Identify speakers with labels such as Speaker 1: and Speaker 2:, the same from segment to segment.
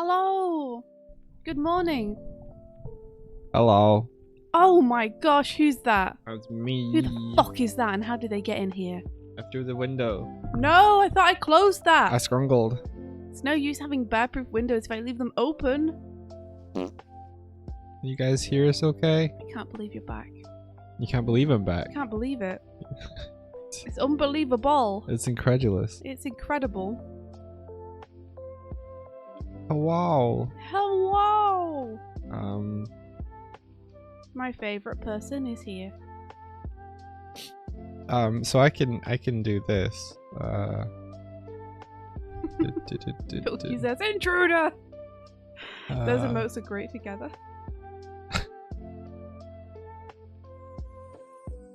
Speaker 1: Hello. Good morning.
Speaker 2: Hello.
Speaker 1: Oh my gosh, who's that?
Speaker 2: That's me.
Speaker 1: Who the fuck is that and how did they get in here?
Speaker 2: Through the window.
Speaker 1: No, I thought I closed that.
Speaker 2: I scrungled.
Speaker 1: It's no use having bear-proof windows if I leave them open.
Speaker 2: You guys hear us okay?
Speaker 1: I can't believe you're back.
Speaker 2: You can't believe I'm back.
Speaker 1: I can't believe it. It's unbelievable.
Speaker 2: It's incredulous.
Speaker 1: It's incredible.
Speaker 2: Oh, wow.
Speaker 1: Hello. My favorite person is here.
Speaker 2: So I can do this.
Speaker 1: He says, intruder! Those
Speaker 2: Uh,
Speaker 1: emotes are great together.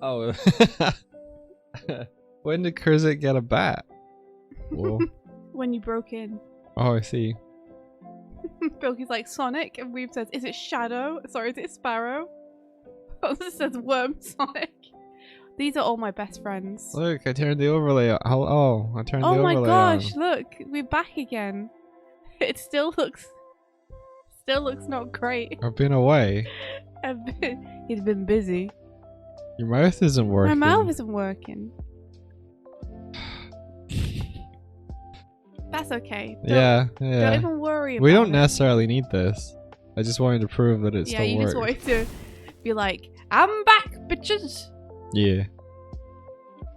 Speaker 2: Oh. When did Kurzit get a bat? Whoa.
Speaker 1: When you broke in.
Speaker 2: Oh, I see.
Speaker 1: Bilky's like Sonic, and Weave says, is it Shadow? Sorry, is it Sparrow? This says Worm Sonic. These are all my best friends.
Speaker 2: Look, I turned the overlay on. Oh, I turned the
Speaker 1: Oh
Speaker 2: overlay
Speaker 1: my
Speaker 2: on.
Speaker 1: gosh, look, we're back again. It still looks not great.
Speaker 2: I've been away.
Speaker 1: He's been busy.
Speaker 2: Your mouth isn't working.
Speaker 1: My mouth isn't working. That's okay.
Speaker 2: Yeah.
Speaker 1: Don't even worry about
Speaker 2: We don't
Speaker 1: it.
Speaker 2: necessarily need this. I just wanted to prove that it
Speaker 1: Yeah,
Speaker 2: still
Speaker 1: you
Speaker 2: works.
Speaker 1: just wanted to be like, I'm back, bitches!
Speaker 2: Yeah.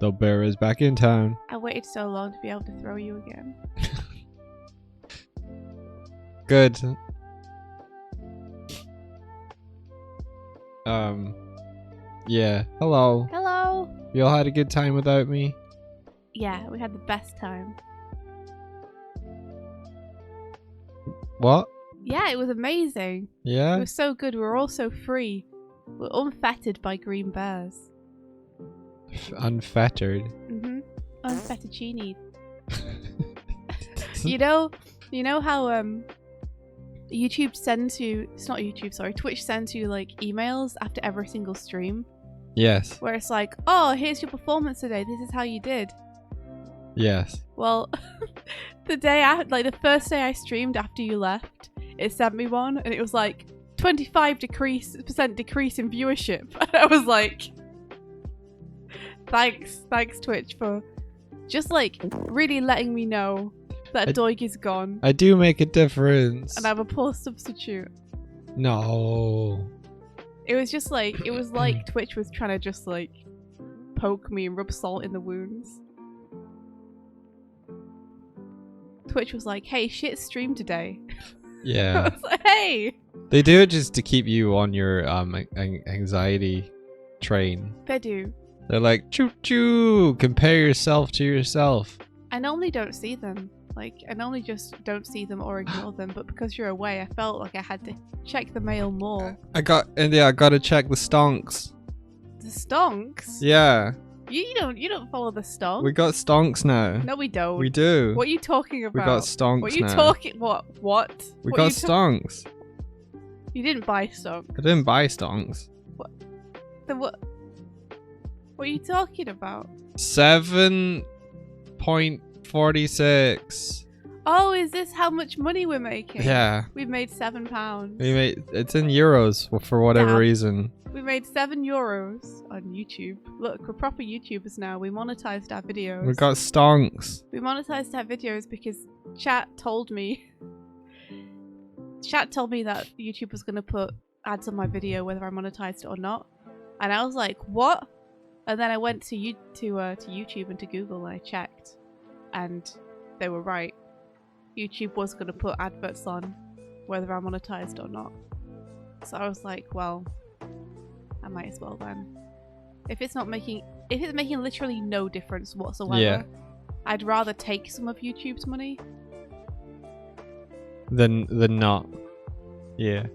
Speaker 2: The bear is back in town.
Speaker 1: I waited so long to be able to throw you again.
Speaker 2: Good. Yeah. Hello.
Speaker 1: Hello!
Speaker 2: You all had a good time without me?
Speaker 1: Yeah, we had the best time.
Speaker 2: What?
Speaker 1: Yeah, it was amazing. It
Speaker 2: Yeah?
Speaker 1: was so good. We were all so free. We're unfettered by green bears.
Speaker 2: Unfettered.
Speaker 1: Unfettuccine. You know how YouTube sends you, it's not YouTube, sorry, Twitch sends you like emails after every single stream
Speaker 2: Yes.
Speaker 1: where it's like, oh, here's your performance today, this is how you did.
Speaker 2: Yes.
Speaker 1: Well, the first day I streamed after you left, it sent me one and it was like 25% decrease in viewership. And I was like, thanks Twitch for just like really letting me know that Doig is gone.
Speaker 2: I do make a difference.
Speaker 1: And I'm a poor substitute.
Speaker 2: No.
Speaker 1: It was just like, it was like Twitch was trying to just like poke me and rub salt in the wounds. Twitch was like, hey, shit stream today.
Speaker 2: Yeah.
Speaker 1: I was like, hey!
Speaker 2: They do it just to keep you on your anxiety train.
Speaker 1: They do.
Speaker 2: They're like, choo choo, compare yourself to yourself.
Speaker 1: I normally don't see them. Like, I normally just don't see them or ignore them, but because you're away, I felt like I had to check the mail more.
Speaker 2: I gotta check the stonks.
Speaker 1: The stonks?
Speaker 2: Yeah.
Speaker 1: You don't follow the stonks.
Speaker 2: We got stonks now.
Speaker 1: No, we don't.
Speaker 2: We do.
Speaker 1: What are you talking about?
Speaker 2: We got stonks
Speaker 1: What are you
Speaker 2: now.
Speaker 1: talking? What?
Speaker 2: We
Speaker 1: What
Speaker 2: got stonks.
Speaker 1: You didn't buy stonks.
Speaker 2: I didn't buy stonks.
Speaker 1: Then what? What are you talking about?
Speaker 2: 7.46.
Speaker 1: Oh, is this how much money we're making?
Speaker 2: Yeah.
Speaker 1: We've made £7.
Speaker 2: We made it's in euros for whatever
Speaker 1: Yeah.
Speaker 2: reason.
Speaker 1: We made €7 on YouTube. Look, we're proper YouTubers now. We monetized our videos.
Speaker 2: We got stonks.
Speaker 1: We monetized our videos because chat told me that YouTube was going to put ads on my video whether I monetized it or not. And I was like, what? And then I went to YouTube and to Google and I checked. And they were right. YouTube was going to put adverts on whether I monetized or not. So I was like, well, I might as well then. If it's making literally no difference whatsoever,
Speaker 2: Yeah. I'd
Speaker 1: rather take some of YouTube's money.
Speaker 2: Than not. Yeah.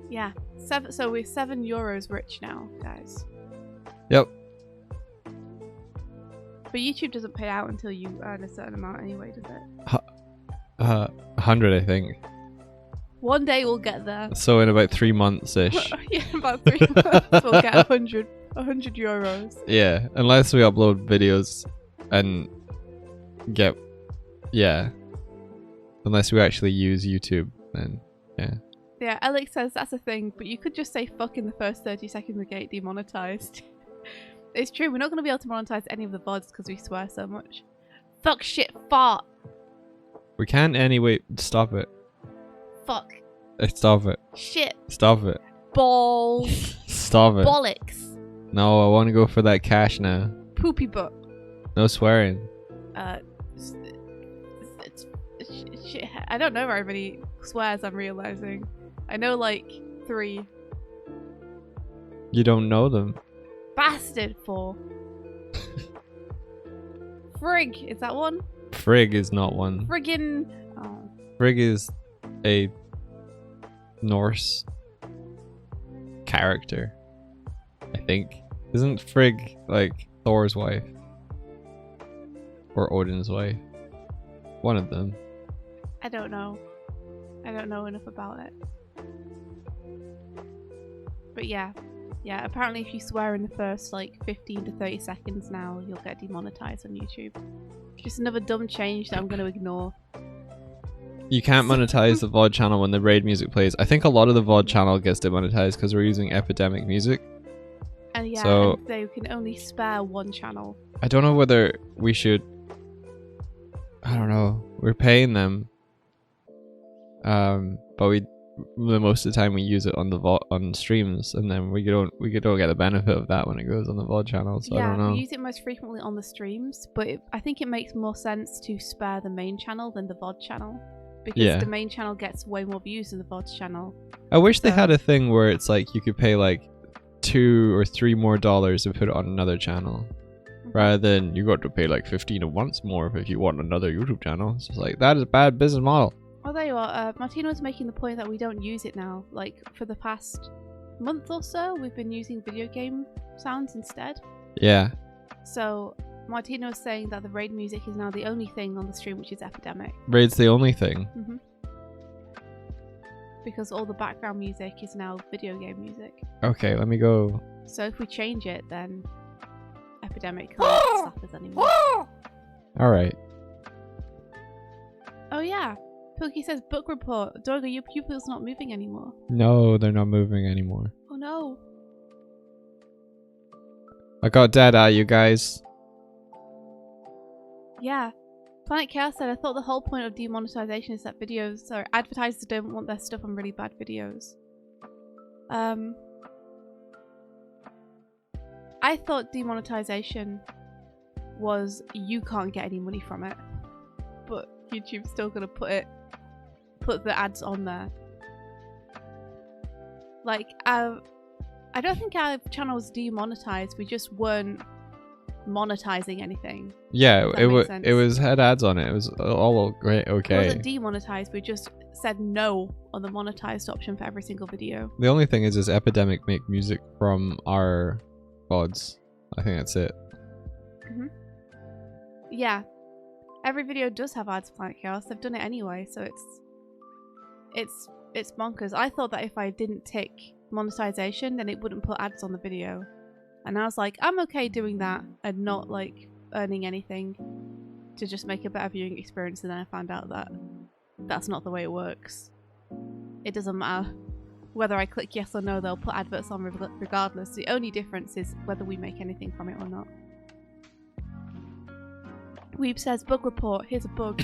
Speaker 1: Yeah. So we're €7 rich now, guys.
Speaker 2: Yep.
Speaker 1: But YouTube doesn't pay out until you earn a certain amount anyway, does it?
Speaker 2: 100, I think.
Speaker 1: One day we'll get there.
Speaker 2: So in about 3 months-ish.
Speaker 1: Yeah, about 3 months we'll get €100.
Speaker 2: Yeah, unless we upload videos and get, yeah. Unless we actually use YouTube, then yeah.
Speaker 1: Yeah, Alex says that's a thing, but you could just say fuck in the first 30 seconds and get it demonetized. It's true, we're not going to be able to monetize any of the VODs because we swear so much. Fuck, shit, fart.
Speaker 2: We can't anyway. Stop it.
Speaker 1: Fuck.
Speaker 2: Stop it.
Speaker 1: Shit.
Speaker 2: Stop it.
Speaker 1: Balls.
Speaker 2: Stop it.
Speaker 1: Bollocks.
Speaker 2: No, I want to go for that cash now.
Speaker 1: Poopy butt.
Speaker 2: No swearing.
Speaker 1: Shit. I don't know very many swears, I'm realizing. I know like 3.
Speaker 2: You don't know them.
Speaker 1: Bastard 4. Frig, is that one?
Speaker 2: Frig is not one.
Speaker 1: Friggin'. Oh.
Speaker 2: Frig is a Norse character, I think. Isn't Frigg like Thor's wife? Or Odin's wife? One of them.
Speaker 1: I don't know. I don't know enough about it. But yeah. Yeah, apparently if you swear in the first like 15 to 30 seconds now, you'll get demonetized on YouTube. Just another dumb change that I'm going to ignore.
Speaker 2: You can't monetize the VOD channel when the raid music plays. I think a lot of the VOD channel gets demonetized because we're using Epidemic music.
Speaker 1: And yeah,
Speaker 2: so,
Speaker 1: and they can only spare one channel.
Speaker 2: I don't know whether we should... I don't know. We're paying them. But most of the time we use it on the on streams, and then we don't get the benefit of that when it goes on the VOD channel. So
Speaker 1: yeah,
Speaker 2: I don't know.
Speaker 1: We use it most frequently on the streams, but I think it makes more sense to spare the main channel than the VOD channel, because the main channel gets way more views than the VOD channel. I
Speaker 2: wish they had a thing where it's like you could pay like $2 or $3 more and put it on another channel, rather than you got to pay like 15 or once more if you want another YouTube channel. It's just like, that is a bad business model.
Speaker 1: Oh, there you are. Martina was making the point that we don't use it now. Like, for the past month or so, we've been using video game sounds instead.
Speaker 2: Yeah.
Speaker 1: So, Martina was saying that the raid music is now the only thing on the stream, which is Epidemic.
Speaker 2: Raid's the only thing?
Speaker 1: Because all the background music is now video game music.
Speaker 2: Okay, let me go.
Speaker 1: So if we change it, then Epidemic can't slap us anymore.
Speaker 2: Alright.
Speaker 1: Oh yeah. Pilky says book report. Doig, are your pupils not moving anymore?
Speaker 2: No, they're not moving anymore.
Speaker 1: Oh no.
Speaker 2: I got dead at you guys.
Speaker 1: Yeah. Planet Chaos said, I thought the whole point of demonetization is that advertisers don't want their stuff on really bad videos. I thought demonetization was you can't get any money from it, but YouTube's still gonna put the ads on there. Like, I don't think our channel was demonetized, we just weren't monetizing anything.
Speaker 2: Yeah, it was had ads on it. It was all great. Okay.
Speaker 1: It wasn't demonetized, we just said no on the monetized option for every single video.
Speaker 2: The only thing is Epidemic make music from our VODs. I think that's it.
Speaker 1: Yeah. Every video does have ads for Planet Chaos. They've done it anyway, so it's bonkers. I thought that if I didn't tick monetization, then it wouldn't put ads on the video. And I was like, I'm okay doing that and not like earning anything to just make a better viewing experience. And then I found out that that's not the way it works. It doesn't matter whether I click yes or no, they'll put adverts on regardless. The only difference is whether we make anything from it or not. Weeb says, bug report, here's a bug.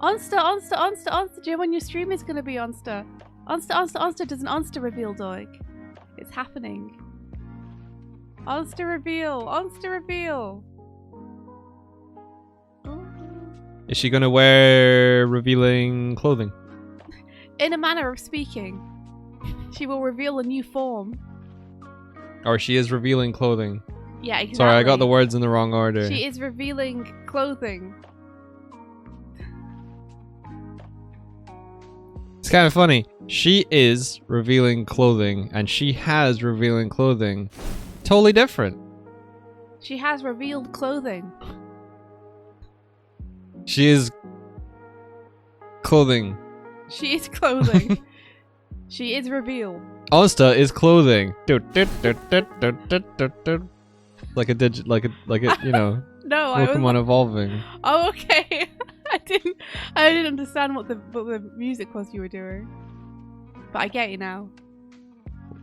Speaker 1: Onster, Jim, when your stream is going to be Onster. Onster, does an Onster reveal, Doig? It's happening. Onster reveal.
Speaker 2: Is she gonna wear revealing clothing?
Speaker 1: In a manner of speaking, she will reveal a new form.
Speaker 2: Or she is revealing clothing.
Speaker 1: Yeah, exactly.
Speaker 2: Sorry, I got the words in the wrong order.
Speaker 1: She is revealing clothing.
Speaker 2: It's kind of funny. She is revealing clothing, and she has revealing clothing. Totally different.
Speaker 1: She has revealed clothing.
Speaker 2: She is clothing.
Speaker 1: She is clothing. She is revealed.
Speaker 2: Onsta is clothing. Like a you know.
Speaker 1: know.
Speaker 2: Pokemon evolving.
Speaker 1: Oh, okay. I didn't understand what the music was you were doing. But I get you now.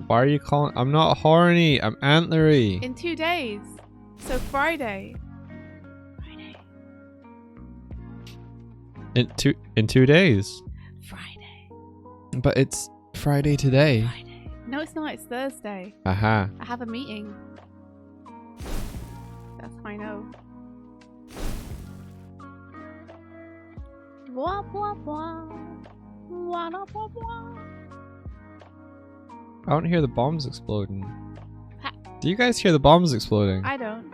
Speaker 2: Why are you calling? I'm not horny. I'm antlery.
Speaker 1: In 2 days. So Friday.
Speaker 2: In 2 days.
Speaker 1: Friday.
Speaker 2: But it's Friday today.
Speaker 1: Friday. No, it's not. It's Thursday.
Speaker 2: Aha.
Speaker 1: I have a meeting. That's how I know. Blah, blah, blah. Blah, blah, blah, blah.
Speaker 2: I don't hear the bombs exploding. Do you guys hear the bombs exploding?
Speaker 1: I don't.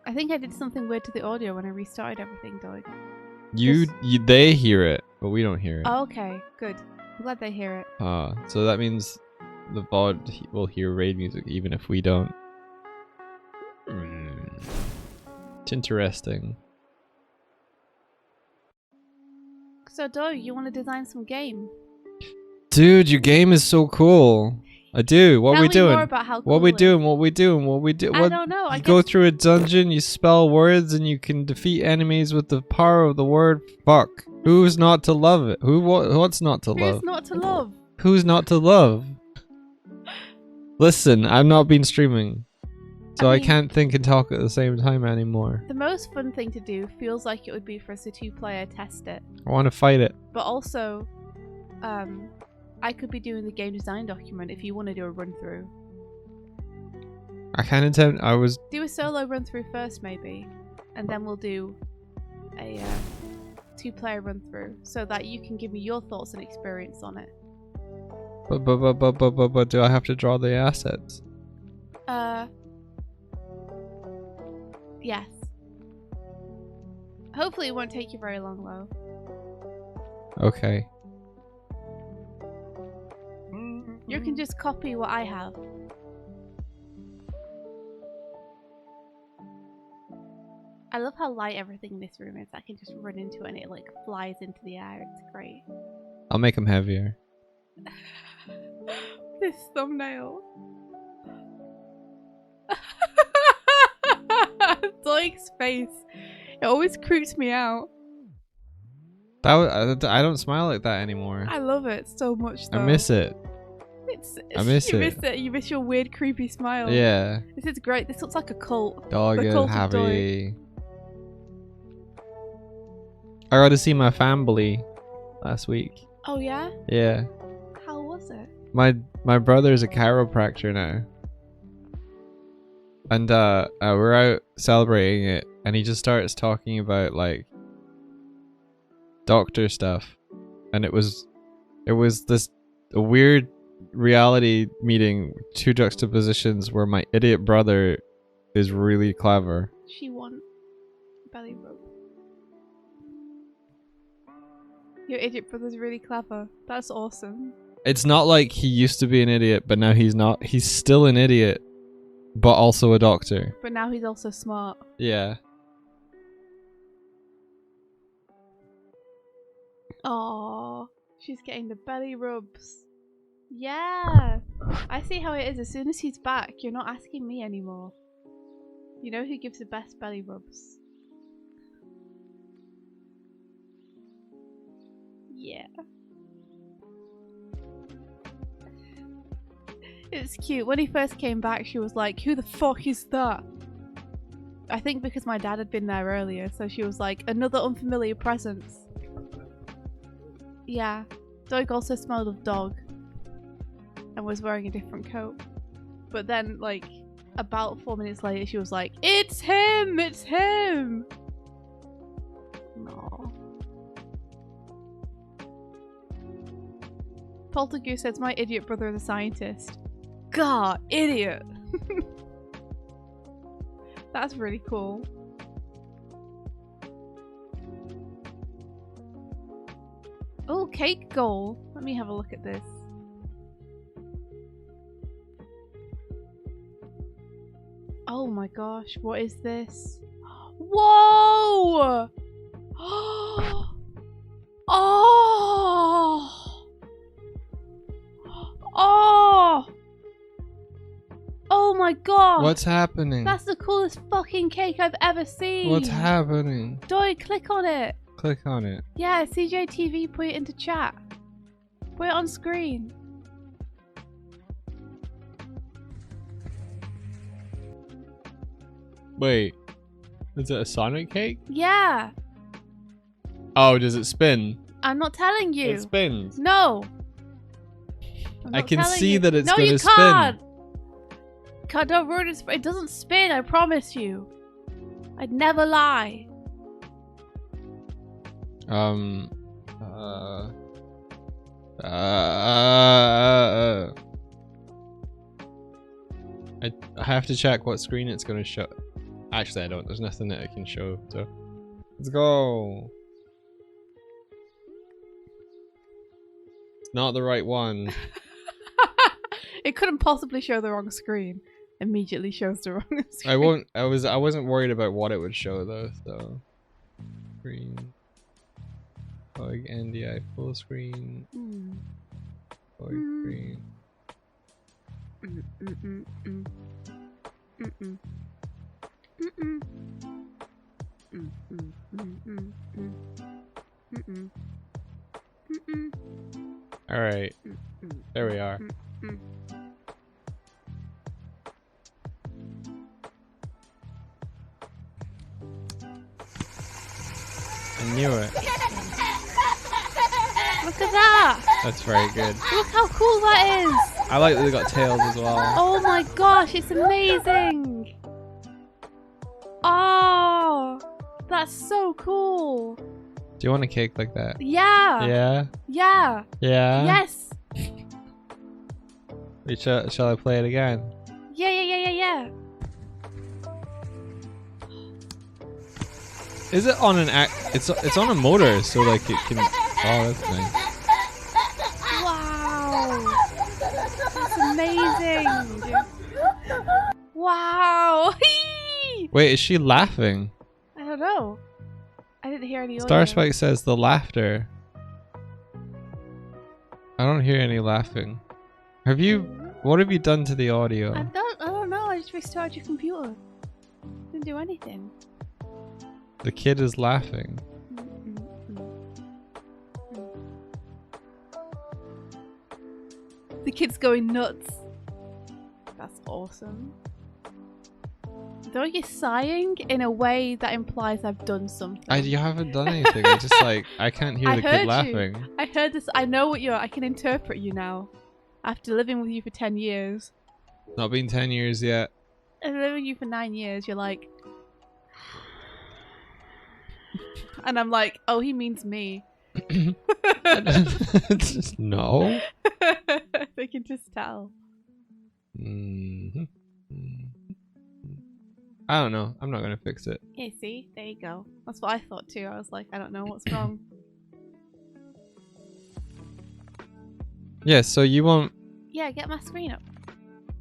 Speaker 1: I think I did something weird to the audio when I restarted everything, Doig.
Speaker 2: They hear it, but we don't hear it.
Speaker 1: Oh, okay, good. I'm glad they hear it.
Speaker 2: So that means the VOD will hear raid music even if we don't. It's interesting.
Speaker 1: So, Doig, you want to design some game?
Speaker 2: Dude, your game is so cool. I do. What we doing?
Speaker 1: More about how cool
Speaker 2: What we
Speaker 1: it is.
Speaker 2: doing? What we doing? What we do?
Speaker 1: I don't know.
Speaker 2: You go through a dungeon, you spell words, and you can defeat enemies with the power of the word fuck. Who's not to love it? What's not to love?
Speaker 1: Who's not to love?
Speaker 2: Who's not to love? Listen, I've not been streaming, so I can't think and talk at the same time anymore.
Speaker 1: The most fun thing to do feels like it would be for us to 2-player test it.
Speaker 2: I want to fight it.
Speaker 1: But also, I could be doing the game design document if you want to do a run through.
Speaker 2: I kind of
Speaker 1: do a solo run through first, maybe, and then we'll do a 2-player run through so that you can give me your thoughts and experience on it.
Speaker 2: But do I have to draw the assets?
Speaker 1: Yes. Hopefully it won't take you very long though.
Speaker 2: Okay.
Speaker 1: You can just copy what I have. I love how light everything in this room is. I can just run into it and it like flies into the air. It's great.
Speaker 2: I'll make them heavier.
Speaker 1: This thumbnail. Doig's face. It always creeps me out.
Speaker 2: I don't smile like that anymore.
Speaker 1: I love it so much though.
Speaker 2: I miss it. I miss
Speaker 1: you miss it. You miss your weird creepy smile.
Speaker 2: Yeah.
Speaker 1: This is great. This looks like a cult.
Speaker 2: Dog
Speaker 1: The
Speaker 2: and
Speaker 1: cult of
Speaker 2: happy. I got to see my family last week.
Speaker 1: Oh yeah?
Speaker 2: Yeah.
Speaker 1: How was it?
Speaker 2: My brother's a chiropractor now. And we're out celebrating it, and he just starts talking about like doctor stuff, and it was a weird reality meeting, two juxtapositions where my idiot brother is really clever.
Speaker 1: She won belly rub. Your idiot brother's really clever. That's awesome.
Speaker 2: It's not like he used to be an idiot, but now he's not. He's still an idiot, but also a doctor.
Speaker 1: But now he's also smart.
Speaker 2: Yeah.
Speaker 1: Oh, she's getting the belly rubs. Yeah. I see how it is. As soon as he's back, you're not asking me anymore. You know who gives the best belly rubs? Yeah. It's cute. When he first came back, she was like, who the fuck is that? I think because my dad had been there earlier, so she was like, another unfamiliar presence. Yeah. Doig also smelled of dog and was wearing a different coat. But then, like, about 4 minutes later, she was like, it's him! It's him! Aww. Poltergoose says, my idiot brother is a scientist. God, idiot! That's really cool. Oh, cake goal. Let me have a look at this. Oh my gosh, what is this? Whoa! Oh! Oh! Oh my god! Oh!
Speaker 2: What's happening?
Speaker 1: That's the coolest fucking cake I've ever seen.
Speaker 2: What's happening?
Speaker 1: Doig, click on it.
Speaker 2: Click on it.
Speaker 1: Yeah, CJTV, put it into chat. Put it on screen.
Speaker 2: Wait. Is it a Sonic cake?
Speaker 1: Yeah.
Speaker 2: Oh, does it spin?
Speaker 1: I'm not telling you.
Speaker 2: It spins.
Speaker 1: No.
Speaker 2: I can see that it's
Speaker 1: no,
Speaker 2: gonna
Speaker 1: you
Speaker 2: spin.
Speaker 1: can't. God, don't ruin it. It doesn't spin, I promise you. I'd never lie.
Speaker 2: I have to check what screen it's gonna show. Actually, I don't. There's nothing that it can show. So, let's go. It's not the right one.
Speaker 1: It couldn't possibly show the wrong screen. Immediately shows the wrong screen.
Speaker 2: I wasn't worried about what it would show though. So, screen. Doig NDI full screen. Doig screen. All right, there we are. I knew it.
Speaker 1: Look at that!
Speaker 2: That's very good.
Speaker 1: Look how cool that is!
Speaker 2: I like that they got tails as well.
Speaker 1: Oh my gosh, it's amazing! Oh, that's so cool!
Speaker 2: Do you want a cake like that?
Speaker 1: Yeah!
Speaker 2: Yeah?
Speaker 1: Yeah!
Speaker 2: Yeah?
Speaker 1: Yes!
Speaker 2: Wait, shall I play it again?
Speaker 1: Yeah.
Speaker 2: Is it on an it's on a motor, so like it can. Oh, that's nice.
Speaker 1: Wow! That's amazing! Wow!
Speaker 2: Wait, is she laughing?
Speaker 1: I don't know. I didn't hear any audio.
Speaker 2: Starspike says the laughter. I don't hear any laughing. Have you? What have you done to the audio?
Speaker 1: I don't know. I just restarted your computer. Didn't do anything.
Speaker 2: The kid is laughing.
Speaker 1: The kid's going nuts. That's awesome. Though you're sighing in a way that implies I've done something.
Speaker 2: You haven't done anything. I just like I can't hear the kid laughing.
Speaker 1: I heard this. I know what you're. I can interpret you now. After living with you for 10 years.
Speaker 2: Not been 10 years yet.
Speaker 1: And living with you for 9 years, you're like. And I'm like, oh, he means me.
Speaker 2: No.
Speaker 1: They can just tell.
Speaker 2: I don't know. I'm not gonna fix it.
Speaker 1: Yeah, see? There you go. That's what I thought too. I was like, I don't know what's wrong.
Speaker 2: Yeah, so you want...
Speaker 1: Yeah, get my screen up.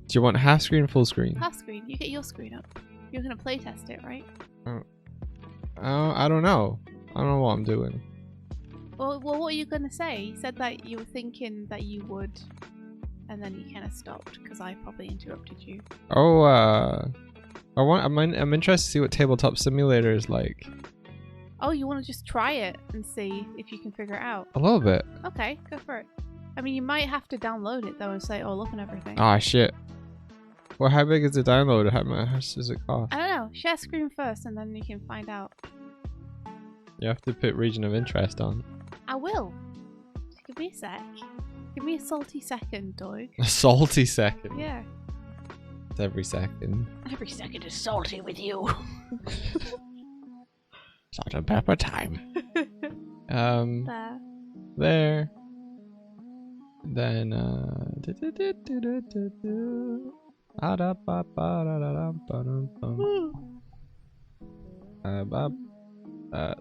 Speaker 2: Do you want half screen or full screen?
Speaker 1: Half screen. You get your screen up. You're gonna play test it, right?
Speaker 2: I don't know. I don't know what I'm doing.
Speaker 1: Well, what are you gonna say? You said that you were thinking that you would, and then you kind of stopped because I probably interrupted you.
Speaker 2: Oh, I'm interested to see what Tabletop Simulator is like.
Speaker 1: Oh, you want to just try it and see if you can figure it out?
Speaker 2: A little bit.
Speaker 1: Okay, go for it. I mean, you might have to download it though and set it all up and everything.
Speaker 2: Ah, shit. Well, how big is the download? How much does it cost?
Speaker 1: I don't know. Share screen first and then you can find out.
Speaker 2: You have to put region of interest on.
Speaker 1: I will. Just give me a sec. Give me a salty second, Doig.
Speaker 2: A salty second?
Speaker 1: Yeah.
Speaker 2: It's every second.
Speaker 1: Every second is salty with you.
Speaker 2: Salt and pepper time.
Speaker 1: There.
Speaker 2: There. Then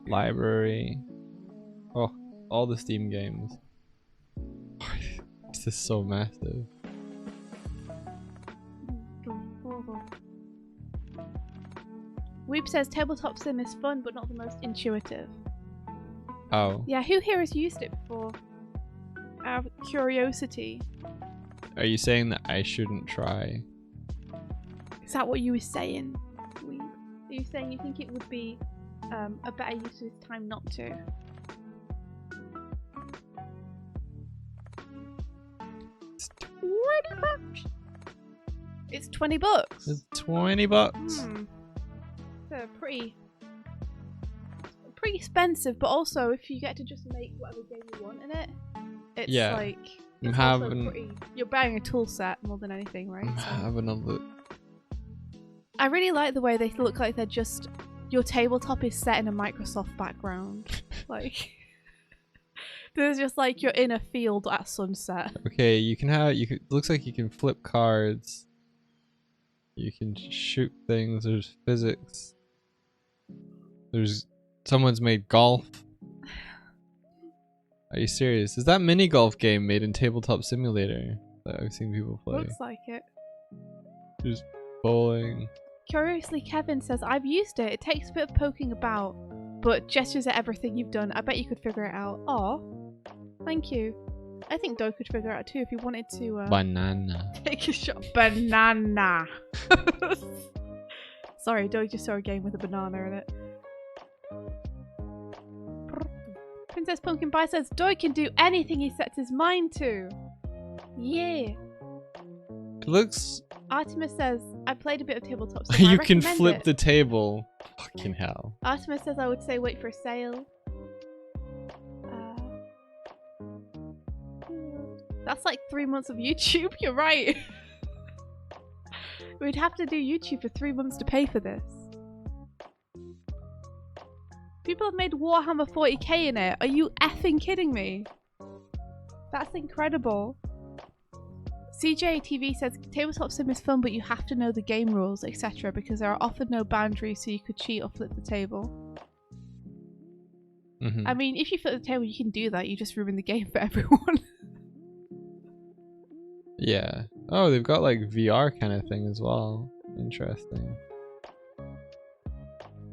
Speaker 2: library. Oh, all the Steam games. This is so massive.
Speaker 1: Weeb says tabletop sim is fun but not the most intuitive.
Speaker 2: Oh.
Speaker 1: Yeah, who here has used it before? Out of curiosity.
Speaker 2: Are you saying that I shouldn't try?
Speaker 1: Is that what you were saying? Are you saying you think it would be a better use of his time not to?
Speaker 2: It's
Speaker 1: $20. It's $20.
Speaker 2: It's $20.
Speaker 1: So pretty expensive, but also if you get to just make whatever game you want in it, it's like it's you're buying a tool set more than anything, right?
Speaker 2: I'm having a look.
Speaker 1: I really like the way they look like they're just your tabletop is set in a Microsoft background. Like there's just like you're in a field at sunset.
Speaker 2: Okay, looks like you can flip cards. You can shoot things. There's physics. Someone's made golf. Are you serious? Is that mini golf game made in Tabletop Simulator that I've seen people play?
Speaker 1: Looks like it.
Speaker 2: There's bowling.
Speaker 1: Curiously, Kevin says, I've used it. It takes a bit of poking about, but gestures at everything you've done. I bet you could figure it out. Oh, thank you. I think Doig could figure it out too if he wanted to
Speaker 2: banana.
Speaker 1: Take a shot. Banana. Sorry, Doig just saw a game with a banana in it. Princess Pumpkin Pie says, Doig can do anything he sets his mind to. Yeah.
Speaker 2: It looks...
Speaker 1: Artemis says, I played a bit of tabletop. So
Speaker 2: you can flip the table. Fucking hell.
Speaker 1: Artemis says, I would say wait for a sale. That's like 3 months of YouTube. You're right. We'd have to do YouTube for 3 months to pay for this. People have made Warhammer 40k in it. Are you effing kidding me? That's incredible. CJ TV says, Tabletop Sim is fun, but you have to know the game rules, etc. because there are often no boundaries, so you could cheat or flip the table. I mean, if you flip the table, you can do that. You just ruin the game for everyone.
Speaker 2: Yeah. Oh, they've got like VR kind of thing as well. Interesting.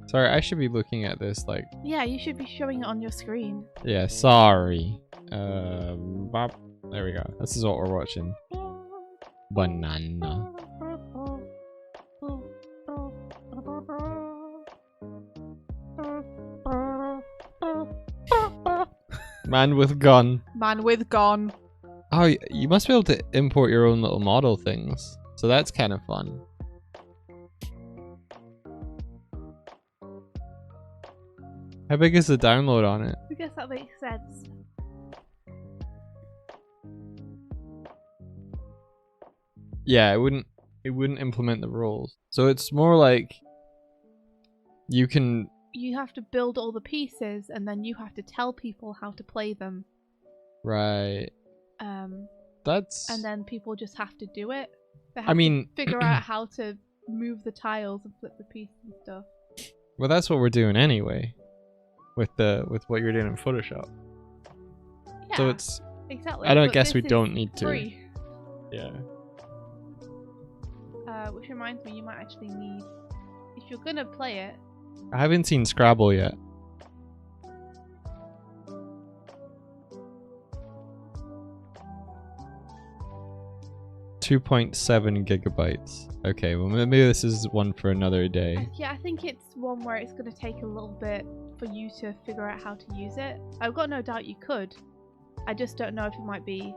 Speaker 2: Sorry, I should be looking at this like...
Speaker 1: Yeah, you should be showing it on your screen.
Speaker 2: Yeah, sorry. There we go. This is what we're watching. Banana. Man with gun.
Speaker 1: Man with gun.
Speaker 2: Oh, you must be able to import your own little model things. So that's kind of fun. How big is the download on it?
Speaker 1: I guess that makes sense.
Speaker 2: Yeah, it wouldn't implement the rules. So it's more like you
Speaker 1: have to build all the pieces and then you have to tell people how to play them.
Speaker 2: Right.
Speaker 1: And then people just have to do it. They have
Speaker 2: I mean,
Speaker 1: to figure out how to move the tiles and flip the pieces and stuff.
Speaker 2: Well, that's what we're doing anyway. With what you're doing in Photoshop.
Speaker 1: Yeah,
Speaker 2: so it's
Speaker 1: exactly.
Speaker 2: I don't guess we don't need to.
Speaker 1: Free.
Speaker 2: Yeah.
Speaker 1: Which reminds me, you might actually need, if you're gonna play it.
Speaker 2: I haven't seen Scrabble yet. .7 gigabytes. Okay, well maybe this is one for another day.
Speaker 1: Yeah, I think it's one where it's going to take a little bit for you to figure out how to use it. I've got no doubt you could. I just don't know if it might be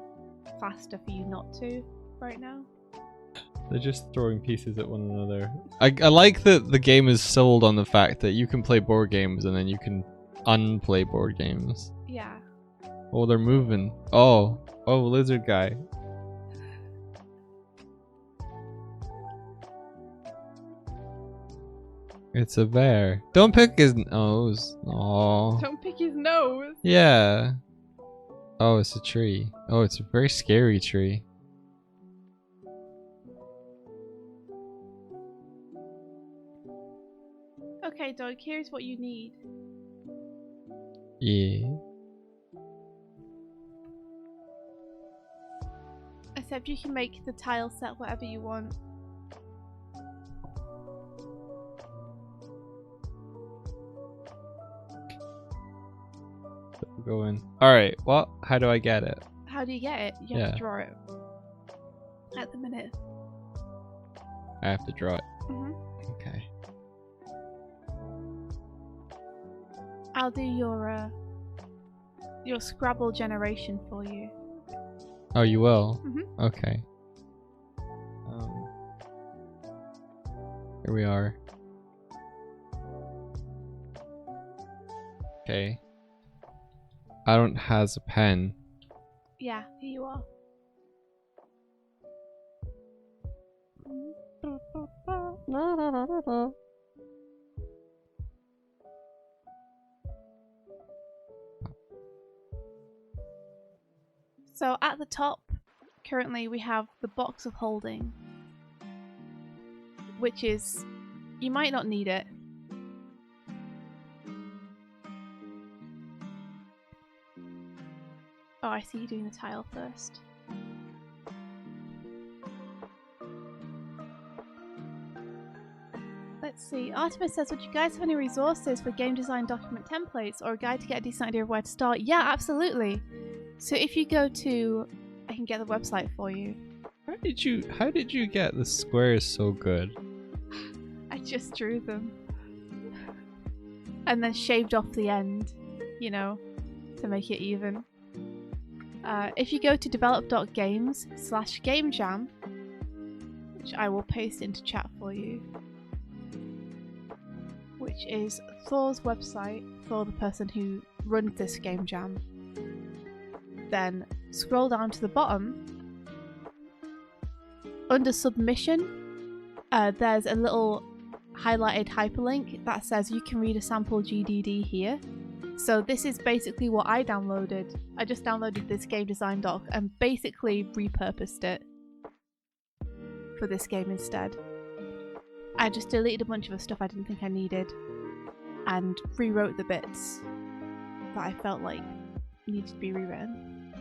Speaker 1: faster for you not to right now.
Speaker 2: They're just throwing pieces at one another. I like that the game is sold on the fact that you can play board games and then you can unplay board games.
Speaker 1: Yeah.
Speaker 2: Oh, they're moving. Oh, lizard guy. It's a bear. Don't pick his nose. Oh.
Speaker 1: Don't pick his nose.
Speaker 2: Yeah. Oh, it's a tree. Oh, it's a very scary tree.
Speaker 1: Okay, Doig, here's what you need.
Speaker 2: Yeah.
Speaker 1: Except you can make the tile set whatever you want.
Speaker 2: Go in. Alright, well, how do I get it?
Speaker 1: How do you get it? You have to draw it. At the minute.
Speaker 2: I have to draw it. Okay.
Speaker 1: I'll do your Scrabble generation for you.
Speaker 2: Oh, you will?
Speaker 1: Mm-hmm.
Speaker 2: Okay. Here we are. Okay. Adam has a pen.
Speaker 1: Yeah, here you are. So at the top, currently we have the box of holding, which is, you might not need it. Oh, I see you doing the tile first. Let's see. Artemis says, would you guys have any resources for game design document templates or a guide to get a decent idea of where to start? Yeah, absolutely. So if you go to, I can get the website for you.
Speaker 2: How did you get the squares so good?
Speaker 1: I just drew them. And then shaved off the end, you know, to make it even. If you go to develop.games/gamejam, which I will paste into chat for you, which is Thor's website for the person who runs this game jam, then scroll down to the bottom. Under submission, there's a little highlighted hyperlink that says you can read a sample GDD here. So this is basically what I downloaded. I just downloaded this game design doc and basically repurposed it for this game instead. I just deleted a bunch of the stuff I didn't think I needed and rewrote the bits that I felt like needed to be rewritten.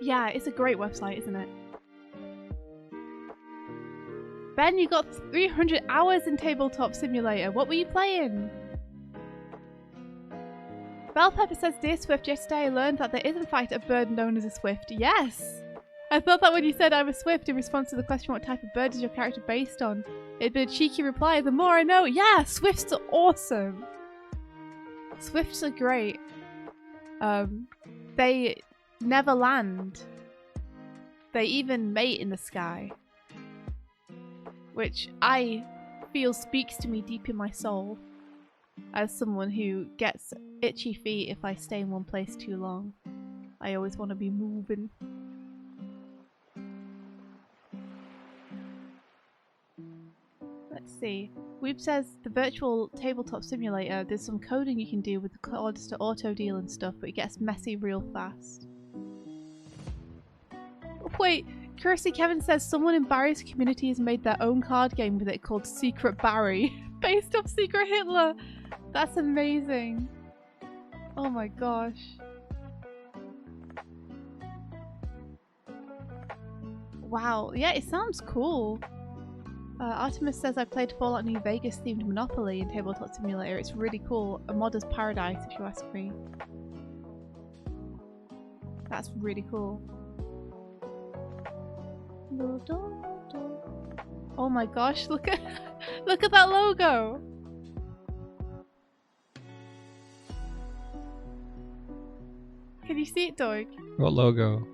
Speaker 1: Yeah, it's a great website, isn't it? Ben, you got 300 hours in Tabletop Simulator. What were you playing? Bell Pepper says, Dear Swift, yesterday I learned that there is in fact a bird known as a Swift. Yes! I thought that when you said I'm a Swift in response to the question what type of bird is your character based on, it'd been a cheeky reply, the more I know. Yeah, Swifts are awesome! Swifts are great. They never land. They even mate in the sky. Which I feel speaks to me deep in my soul. As someone who gets itchy feet if I stay in one place too long. I always want to be moving. Let's see. Weeb says the virtual tabletop simulator, there's some coding you can do with the cards to auto deal and stuff, but it gets messy real fast. Wait, Kirsty Kevin says someone in Barry's community has made their own card game with it called Secret Barry, based off Secret Hitler. That's amazing. Oh my gosh. Wow, yeah, it sounds cool. Artemis says I played Fallout New Vegas themed Monopoly in Tabletop Simulator. It's really cool. A modder's paradise, if you ask me. That's really cool. Oh my gosh, look at look at that logo. Can you see it, Doig?
Speaker 2: What logo?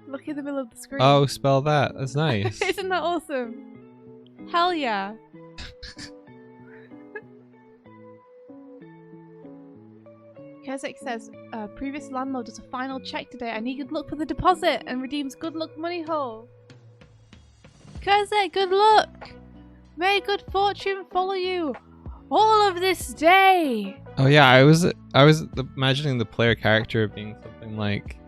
Speaker 1: Look in the middle of the screen.
Speaker 2: Oh, spell that. That's nice.
Speaker 1: Isn't that awesome? Hell yeah. Kezek says, previous landlord does a final check today. I need good luck for the deposit and redeems good luck money hole. Kezek, good luck! May good fortune follow you all of this day!
Speaker 2: Oh yeah, I was imagining the player character being something like...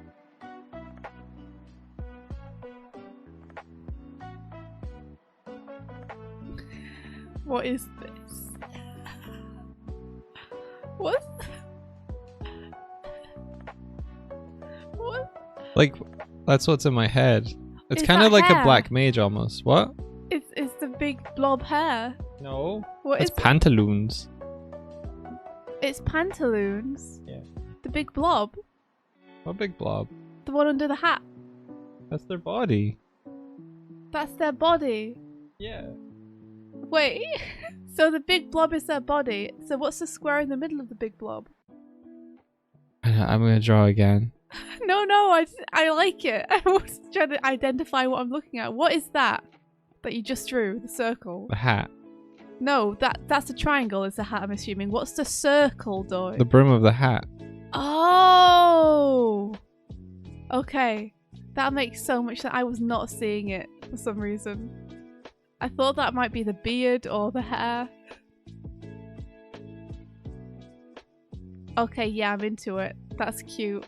Speaker 1: What is this? What? What?
Speaker 2: Like, that's what's in my head. It's
Speaker 1: Is
Speaker 2: kind of
Speaker 1: that
Speaker 2: like
Speaker 1: hair?
Speaker 2: a black mage almost. What?
Speaker 1: It's the big blob hair.
Speaker 2: No.
Speaker 1: What
Speaker 2: It's
Speaker 1: is it?
Speaker 2: pantaloons.
Speaker 1: It's pantaloons.
Speaker 2: Yeah.
Speaker 1: The big blob.
Speaker 2: What big blob?
Speaker 1: The one under the hat.
Speaker 2: That's their body.
Speaker 1: That's their body.
Speaker 2: Yeah.
Speaker 1: Wait. So the big blob is their body. So what's the square in the middle of the big blob?
Speaker 2: I'm gonna draw again.
Speaker 1: No, I like it. I was trying to identify what I'm looking at. What is that you just drew? The circle?
Speaker 2: The hat.
Speaker 1: No, that's a triangle is the hat, I'm assuming. What's the circle, Doig?
Speaker 2: The brim of the hat.
Speaker 1: Oh! Okay. That makes so much sense. I was not seeing it for some reason. I thought that might be the beard or the hair. Okay, yeah, I'm into it. That's cute.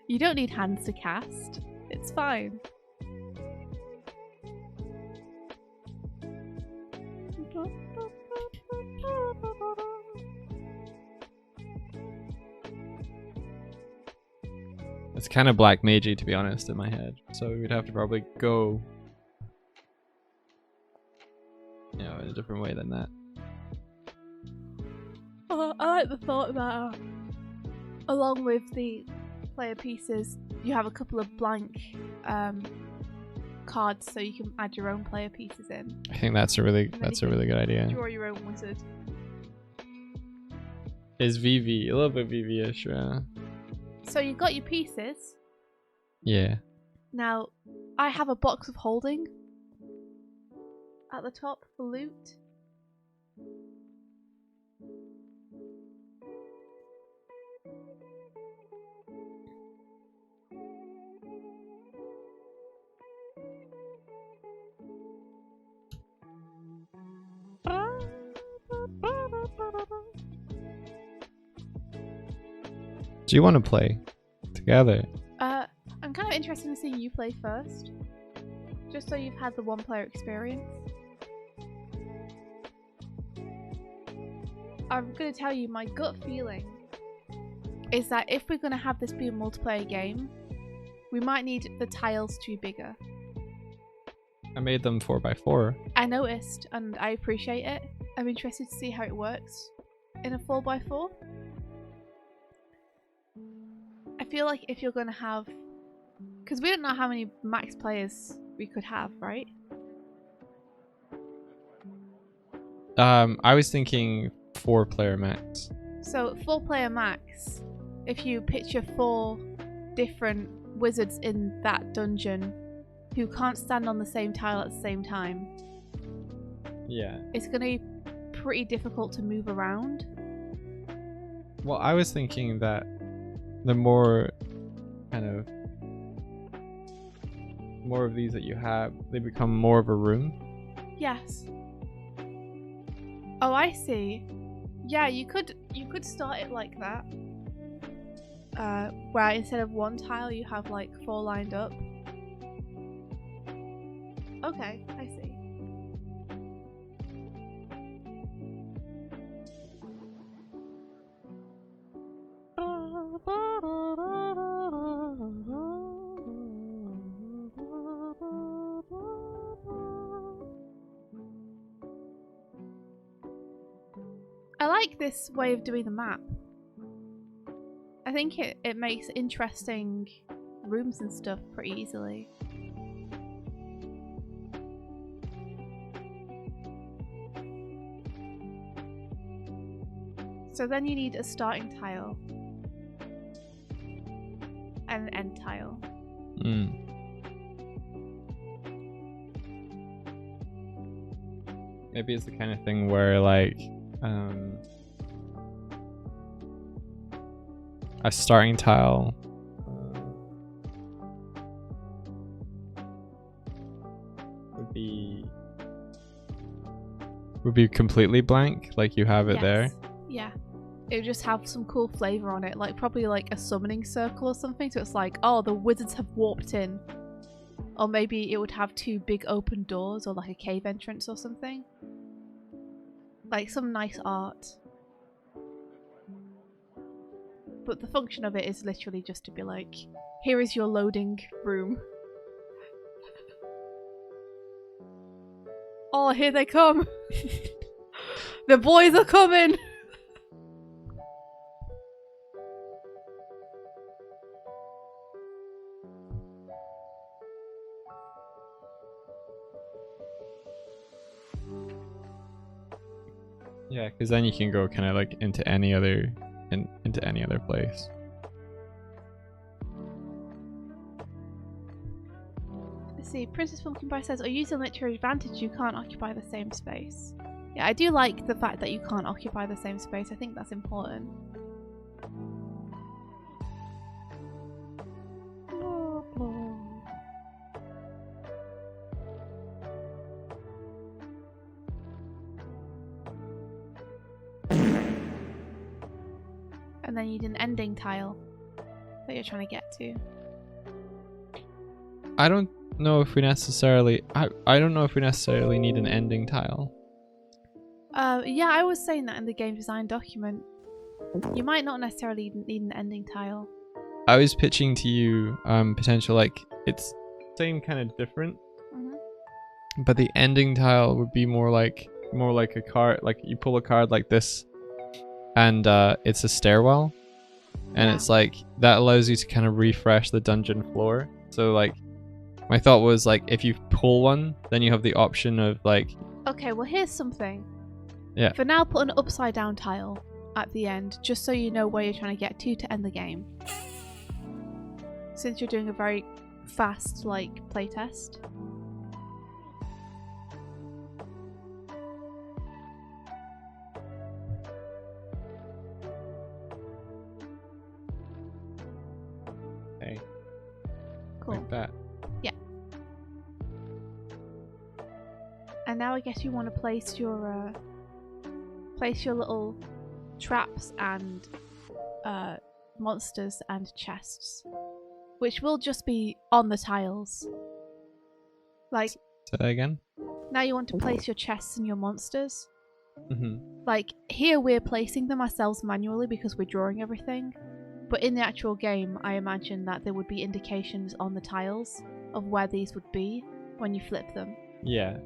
Speaker 1: You don't need hands to cast. It's fine.
Speaker 2: It's kind of black magey, to be honest, in my head. So we'd have to probably go, in a different way than that.
Speaker 1: Oh, I like the thought that along with the player pieces, you have a couple of blank cards, so you can add your own player pieces in.
Speaker 2: I think that's a really good idea.
Speaker 1: Draw your own wizard.
Speaker 2: Is VV a little bit VV-ish, yeah.
Speaker 1: So you've got your pieces.
Speaker 2: Yeah.
Speaker 1: Now, I have a box of holding at the top for loot.
Speaker 2: Do you want to play together?
Speaker 1: I'm kind of interested in seeing you play first, just so you've had the one-player experience. I'm going to tell you, my gut feeling is that if we're going to have this be a multiplayer game, we might need the tiles to be bigger.
Speaker 2: I made them 4x4.
Speaker 1: I noticed, and I appreciate it. I'm interested to see how it works in a 4x4. I feel like if you're going to have... Because we don't know how many max players we could have, right?
Speaker 2: I was thinking 4-player max.
Speaker 1: So 4-player max, if you picture 4 different wizards in that dungeon who can't stand on the same tile at the same time.
Speaker 2: Yeah.
Speaker 1: It's going to be pretty difficult to move around.
Speaker 2: Well, I was thinking that the more of these that you have, they become more of a room.
Speaker 1: Yes. Oh, I see. Yeah, you could start it like that. Where instead of 1 tile, you have like 4 lined up. Okay, I see. I like this way of doing the map. I think it makes interesting rooms and stuff pretty easily. So then you need a starting tile and an end tile.
Speaker 2: Maybe it's the kind of thing where like a starting tile would be completely blank, like you have it there.
Speaker 1: Yeah. It would just have some cool flavor on it, like probably like a summoning circle or something, so it's like, oh, the wizards have warped in. Or maybe it would have 2 big open doors or like a cave entrance or something. Like some nice art. But the function of it is literally just to be like, here is your loading room. Oh, here they come. The boys are coming.
Speaker 2: Yeah, because then you can go kind of like into any other place.
Speaker 1: Let's see. Princess Pumpkin Pie says, "Or use a literary advantage. You can't occupy the same space." Yeah, I do like the fact that you can't occupy the same space. I think that's important. And then you need an ending tile that you're trying to get to.
Speaker 2: I don't know if we necessarily. I don't know if we necessarily need an ending tile.
Speaker 1: Yeah, I was saying that in the game design document. You might not necessarily need an ending tile.
Speaker 2: I was pitching to you potential, like, it's same kind of different, but the ending tile would be more like a card. Like you pull a card like this, and it's a stairwell, and
Speaker 1: Yeah.
Speaker 2: it's like that allows you to kind of refresh the dungeon floor. So like, my thought was like, if you pull one, then you have the option of like.
Speaker 1: Okay, well here's something.
Speaker 2: Yeah.
Speaker 1: For now, put an upside down tile at the end, just so you know where you're trying to get to end the game. Since you're doing a very fast, like, playtest.
Speaker 2: Hey.
Speaker 1: Cool.
Speaker 2: Like that.
Speaker 1: Yeah. And now I guess you want to place your little traps and monsters and chests, which will just be on the tiles. Like,
Speaker 2: Say that again.
Speaker 1: now you want to place your chests and your monsters.
Speaker 2: Mm-hmm.
Speaker 1: Like, here we're placing them ourselves manually because we're drawing everything. But in the actual game, I imagine that there would be indications on the tiles of where these would be when you flip them.
Speaker 2: Yeah.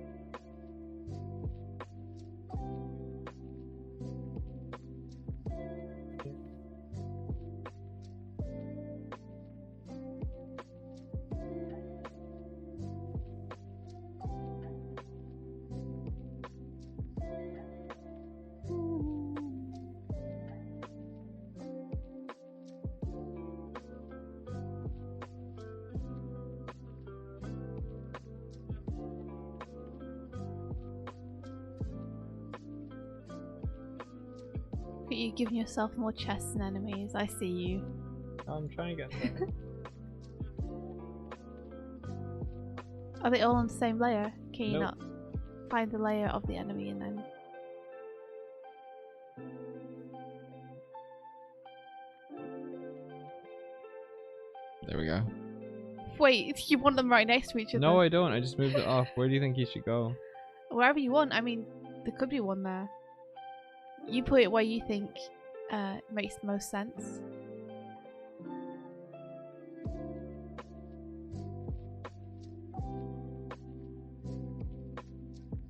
Speaker 1: But you're giving yourself more chests and enemies. I see you.
Speaker 2: I'm trying to get there.
Speaker 1: Are they all on the same layer? Can you
Speaker 2: Nope.
Speaker 1: not find the layer of the enemy and then...
Speaker 2: There we go.
Speaker 1: Wait, you want them right next to each other?
Speaker 2: No, I don't. I just moved it off. Where do you think you should go?
Speaker 1: Wherever you want. I mean, there could be one there. You put it where you think makes the most sense.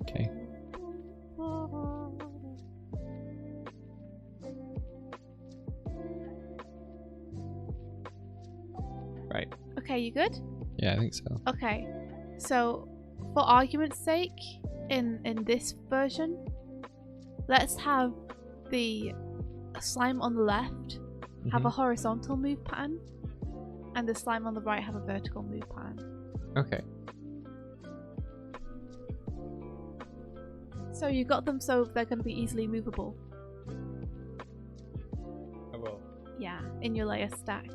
Speaker 2: Okay. Right.
Speaker 1: Okay, you good?
Speaker 2: Yeah, I think so.
Speaker 1: Okay, so for argument's sake, in this version, let's have the slime on the left have a horizontal move pattern, and the slime on the right have a vertical move pattern.
Speaker 2: Okay.
Speaker 1: So you got them so they're going to be easily movable.
Speaker 2: I will.
Speaker 1: Yeah, in your layer stack.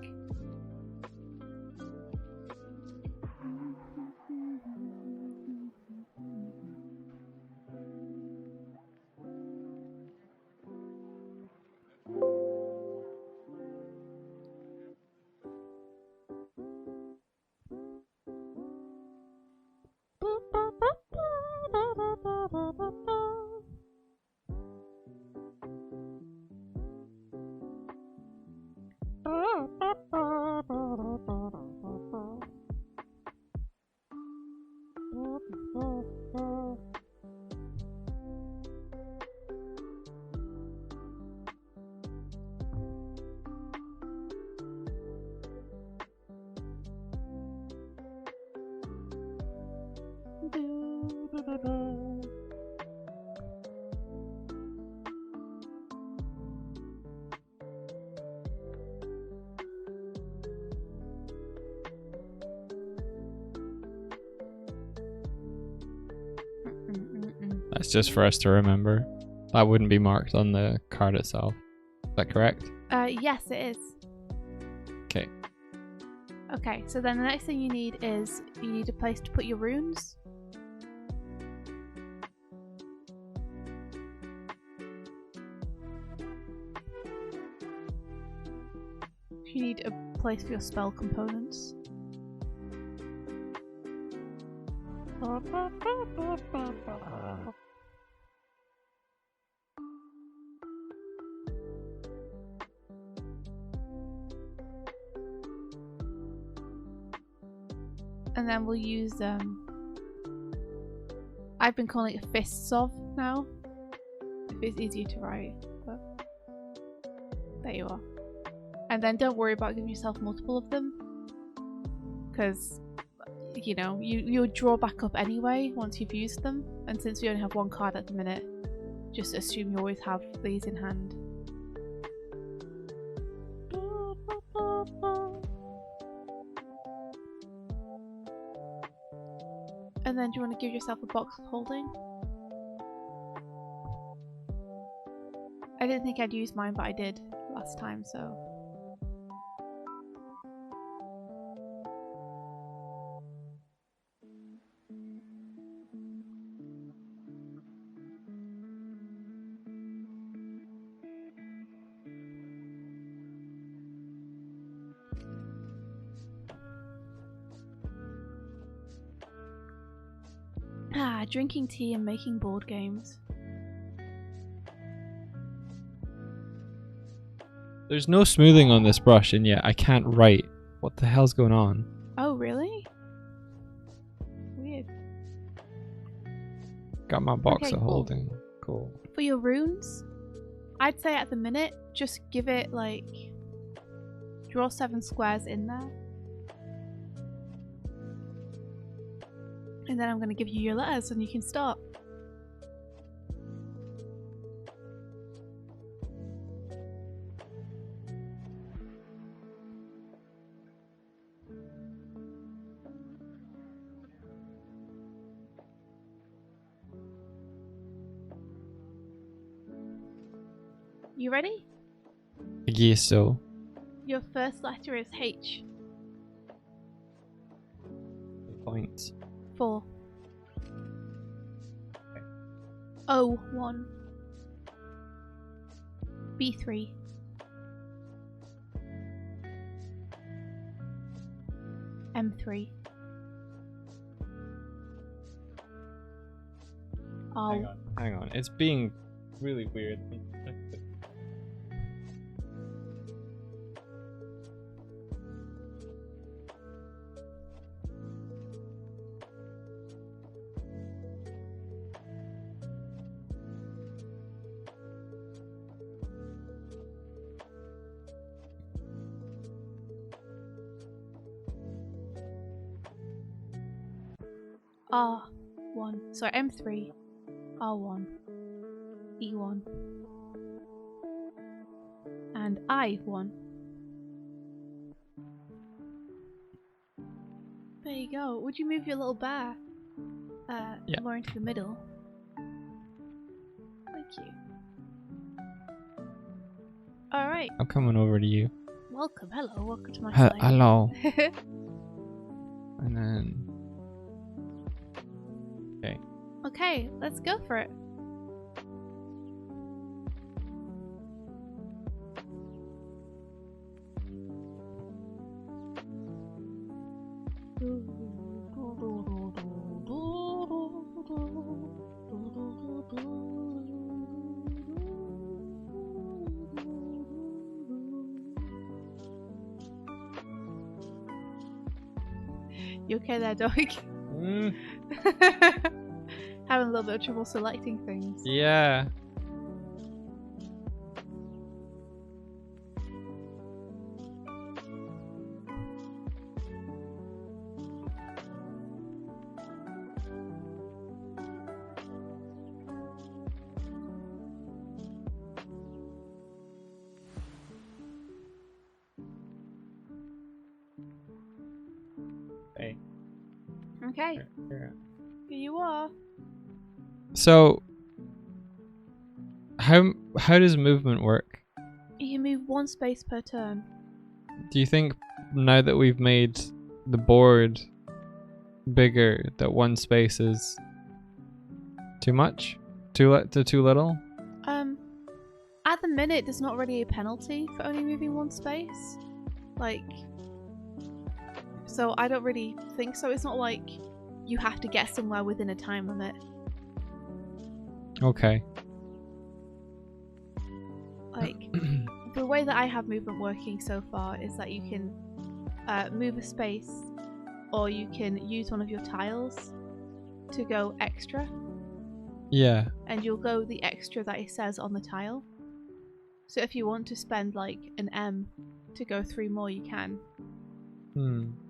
Speaker 2: It's just for us to remember. That wouldn't be marked on the card itself. Is that correct?
Speaker 1: Yes, it is.
Speaker 2: Okay.
Speaker 1: Okay, so then the next thing you need is you need a place to put your runes. You need a place for your spell components. And then we'll use I've been calling it fists of now, if it's easier to write, but there you are. And then don't worry about giving yourself multiple of them, because you know you'll draw back up anyway once you've used them, and since we only have one card at the minute, just assume you always have these in hand. And then do you want to give yourself a box of holding? I didn't think I'd use mine, but I did last time, so. Drinking tea and making board games.
Speaker 2: There's no smoothing on this brush, and yet I can't write. What the hell's going on?
Speaker 1: Oh, really? Weird.
Speaker 2: Got my box
Speaker 1: Okay,
Speaker 2: of holding. Cool.
Speaker 1: For your runes, I'd say at the minute, just give it like, draw 7 squares in there. And then I'm going to give you your letters and you can start. You ready?
Speaker 2: I guess so.
Speaker 1: Your first letter is H.
Speaker 2: Points.
Speaker 1: 4. O1. B3. M3. Oh.
Speaker 2: Hang on. It's being really weird.
Speaker 1: R1. Sorry, M3. R1. E1. And I1. There you go. Would you move your little bear more into the middle? Thank you. Alright.
Speaker 2: I'm coming over to you.
Speaker 1: Welcome. Hello. Welcome to my side.
Speaker 2: Hello. And then... Okay.
Speaker 1: Okay, let's go for it. You okay there, Doig? Having a little bit of trouble selecting things.
Speaker 2: Yeah.
Speaker 1: Okay. Here you are.
Speaker 2: So how does movement work?
Speaker 1: You move 1 space per turn.
Speaker 2: Do you think now that we've made the board bigger that 1 space is too much? Too little?
Speaker 1: At the minute, there's not really a penalty for only moving 1 space. Like, so I don't really think so. It's not like you have to get somewhere within a time limit.
Speaker 2: Okay.
Speaker 1: Like, the way that I have movement working so far is that you can move a space, or you can use one of your tiles to go extra.
Speaker 2: Yeah.
Speaker 1: And you'll go the extra that it says on the tile. So if you want to spend like an M to go 3 more, you can.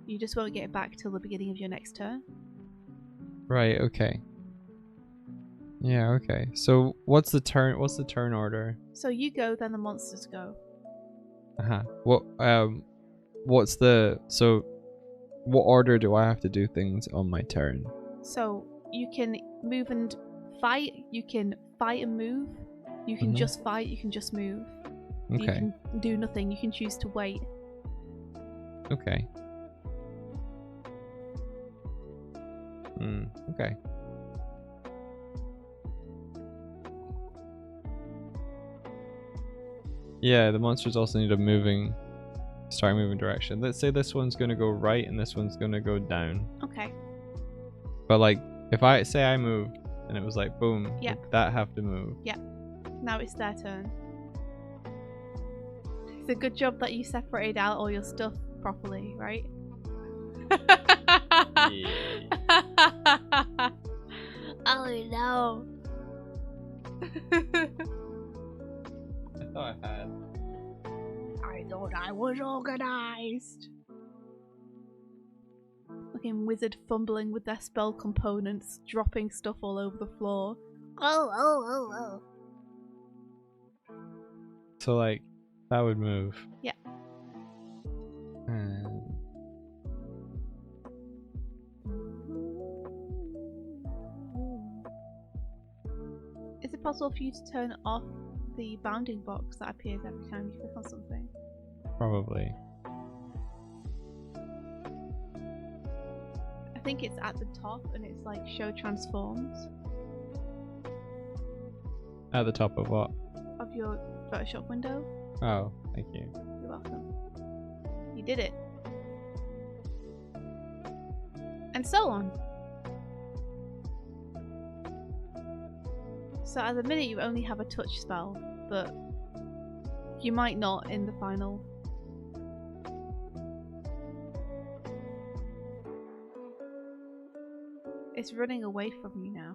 Speaker 1: You just won't get it back till the beginning of your next turn.
Speaker 2: Right, okay. Yeah, okay. So what's the turn order?
Speaker 1: So you go, then the monsters go.
Speaker 2: What what order do I have to do things on my turn?
Speaker 1: So you can move and fight, you can fight and move, you can just fight, you can just move.
Speaker 2: Okay.
Speaker 1: You can do nothing, you can choose to wait.
Speaker 2: Okay. Okay. Yeah, the monsters also need a start moving direction. Let's say this one's gonna go right and this one's gonna go down.
Speaker 1: Okay.
Speaker 2: But like, if I say I moved and it was like, boom,
Speaker 1: Yep.
Speaker 2: would that have to move?
Speaker 1: Yep. Now it's their turn. It's a good job that you separated out all your stuff properly, right?
Speaker 2: Yeah.
Speaker 1: Oh no.
Speaker 2: I thought I had.
Speaker 1: I thought I was organized. Fucking wizard fumbling with their spell components, dropping stuff all over the floor. Oh.
Speaker 2: So like, that would move.
Speaker 1: Yeah. Is it possible for you to turn off the bounding box that appears every time you click on something?
Speaker 2: Probably.
Speaker 1: I think it's at the top and it's like show transforms.
Speaker 2: At the top of what?
Speaker 1: Of your Photoshop window.
Speaker 2: Oh, thank you.
Speaker 1: You're welcome. You did it. And so on. So at the minute you only have a touch spell, but you might not in the final. It's running away from you now.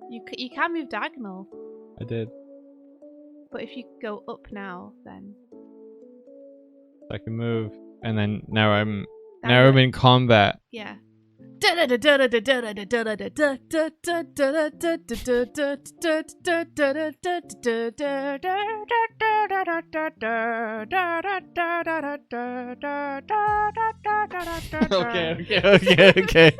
Speaker 1: You can move diagonal.
Speaker 2: I did.
Speaker 1: But if you go up now, then
Speaker 2: I can move, and then now I'm
Speaker 1: Now
Speaker 2: in combat.
Speaker 1: yeah.
Speaker 2: Okay.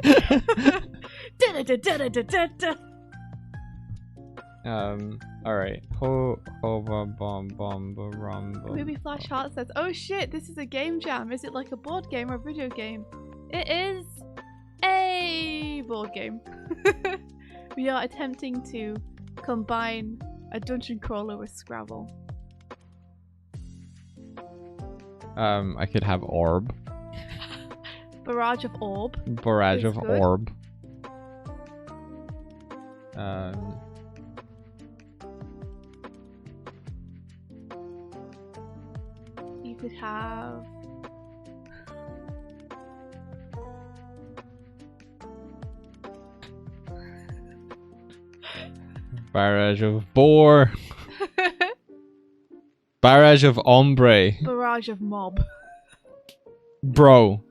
Speaker 2: Alright.
Speaker 1: Movie Flash Heart says, "Oh shit, this is a game jam. Is it like a board game or a video game?" It is a board game. We are attempting to combine a dungeon crawler with Scrabble.
Speaker 2: I could have orb.
Speaker 1: Barrage of orb.
Speaker 2: Barrage of
Speaker 1: good.
Speaker 2: orb.
Speaker 1: You could have
Speaker 2: barrage of boar. Barrage of ombre.
Speaker 1: barrage of mob.
Speaker 2: Bro.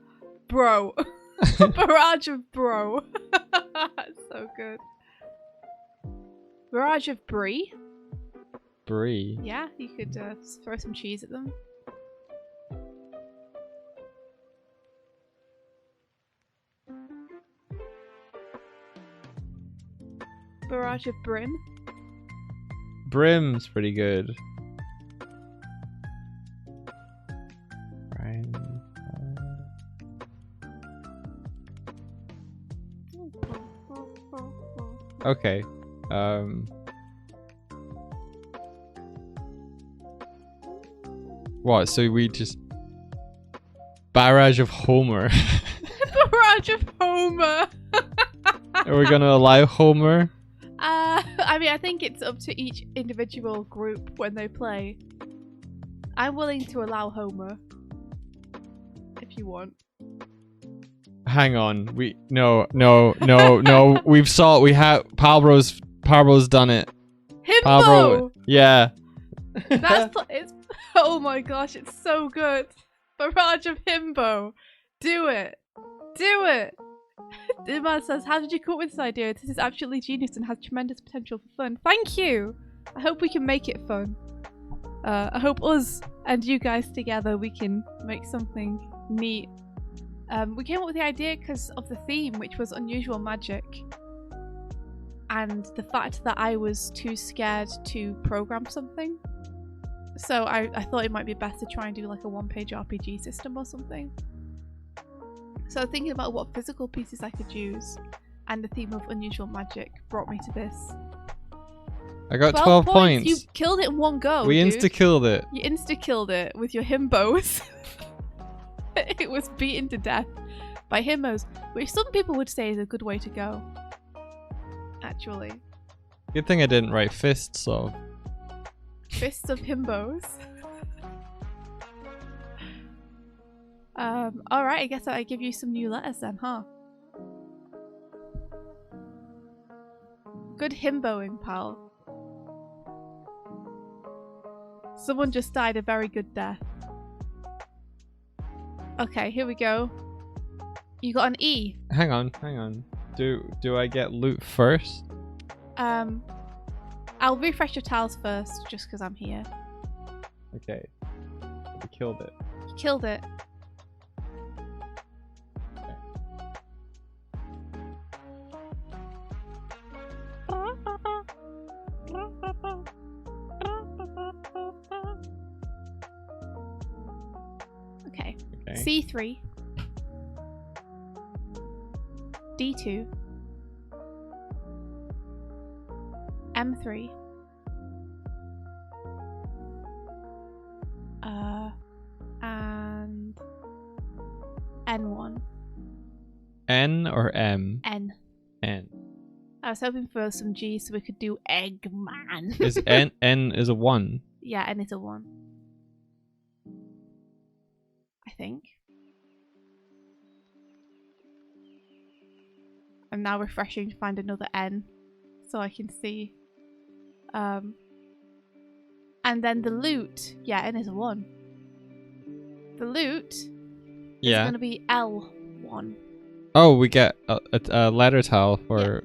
Speaker 1: Bro. Barrage of bro. So good. Barrage of brie.
Speaker 2: Brie.
Speaker 1: Yeah, you could throw some cheese at them. Barrage of Brim.
Speaker 2: Brim's pretty good. Right. Okay. What? So we just Barrage of Homer.
Speaker 1: Barrage of Homer.
Speaker 2: Are we gonna allow Homer?
Speaker 1: I mean, I think it's up to each individual group when they play. I'm willing to allow Homer. If you want.
Speaker 2: Hang on. No. We have Palbro's done it.
Speaker 1: Himbo!
Speaker 2: Palbro, yeah.
Speaker 1: It's oh my gosh, it's so good. Barrage of Himbo. Do it. Do it. Iman says, how did you come up with this idea? This is absolutely genius and has tremendous potential for fun. Thank you. I hope we can make it fun. I hope us and you guys together, we can make something neat. We came up with the idea because of the theme, which was unusual magic. And the fact that I was too scared to program something. So I thought it might be best to try and do like a one-page RPG system or something. So thinking about what physical pieces I could use, and the theme of unusual magic brought me to this.
Speaker 2: I got 12 points.
Speaker 1: You killed it in one go,
Speaker 2: We
Speaker 1: dude.
Speaker 2: insta-killed it.
Speaker 1: You insta-killed it with your himbos. It was beaten to death by himbos, which some people would say is a good way to go. Actually.
Speaker 2: Good thing I didn't write fists of.
Speaker 1: Fists of himbos. Alright, I guess I give you some new letters then, huh? Good himboing, pal. Someone just died a very good death. Okay, here we go. You got an E.
Speaker 2: Hang on. Do I get loot first?
Speaker 1: I'll refresh your tiles first, just because I'm here.
Speaker 2: Okay. We killed it.
Speaker 1: You killed it. Okay. C3. D2. M3. And N1.
Speaker 2: N or M?
Speaker 1: N.
Speaker 2: N.
Speaker 1: I was hoping for some G so we could do Eggman.
Speaker 2: Is N is a 1?
Speaker 1: Yeah, N is a 1. I think. I'm now refreshing to find another N so I can see. And then the loot. Yeah, N is a 1. The loot is going to be L1.
Speaker 2: Oh, we get a letter tile for...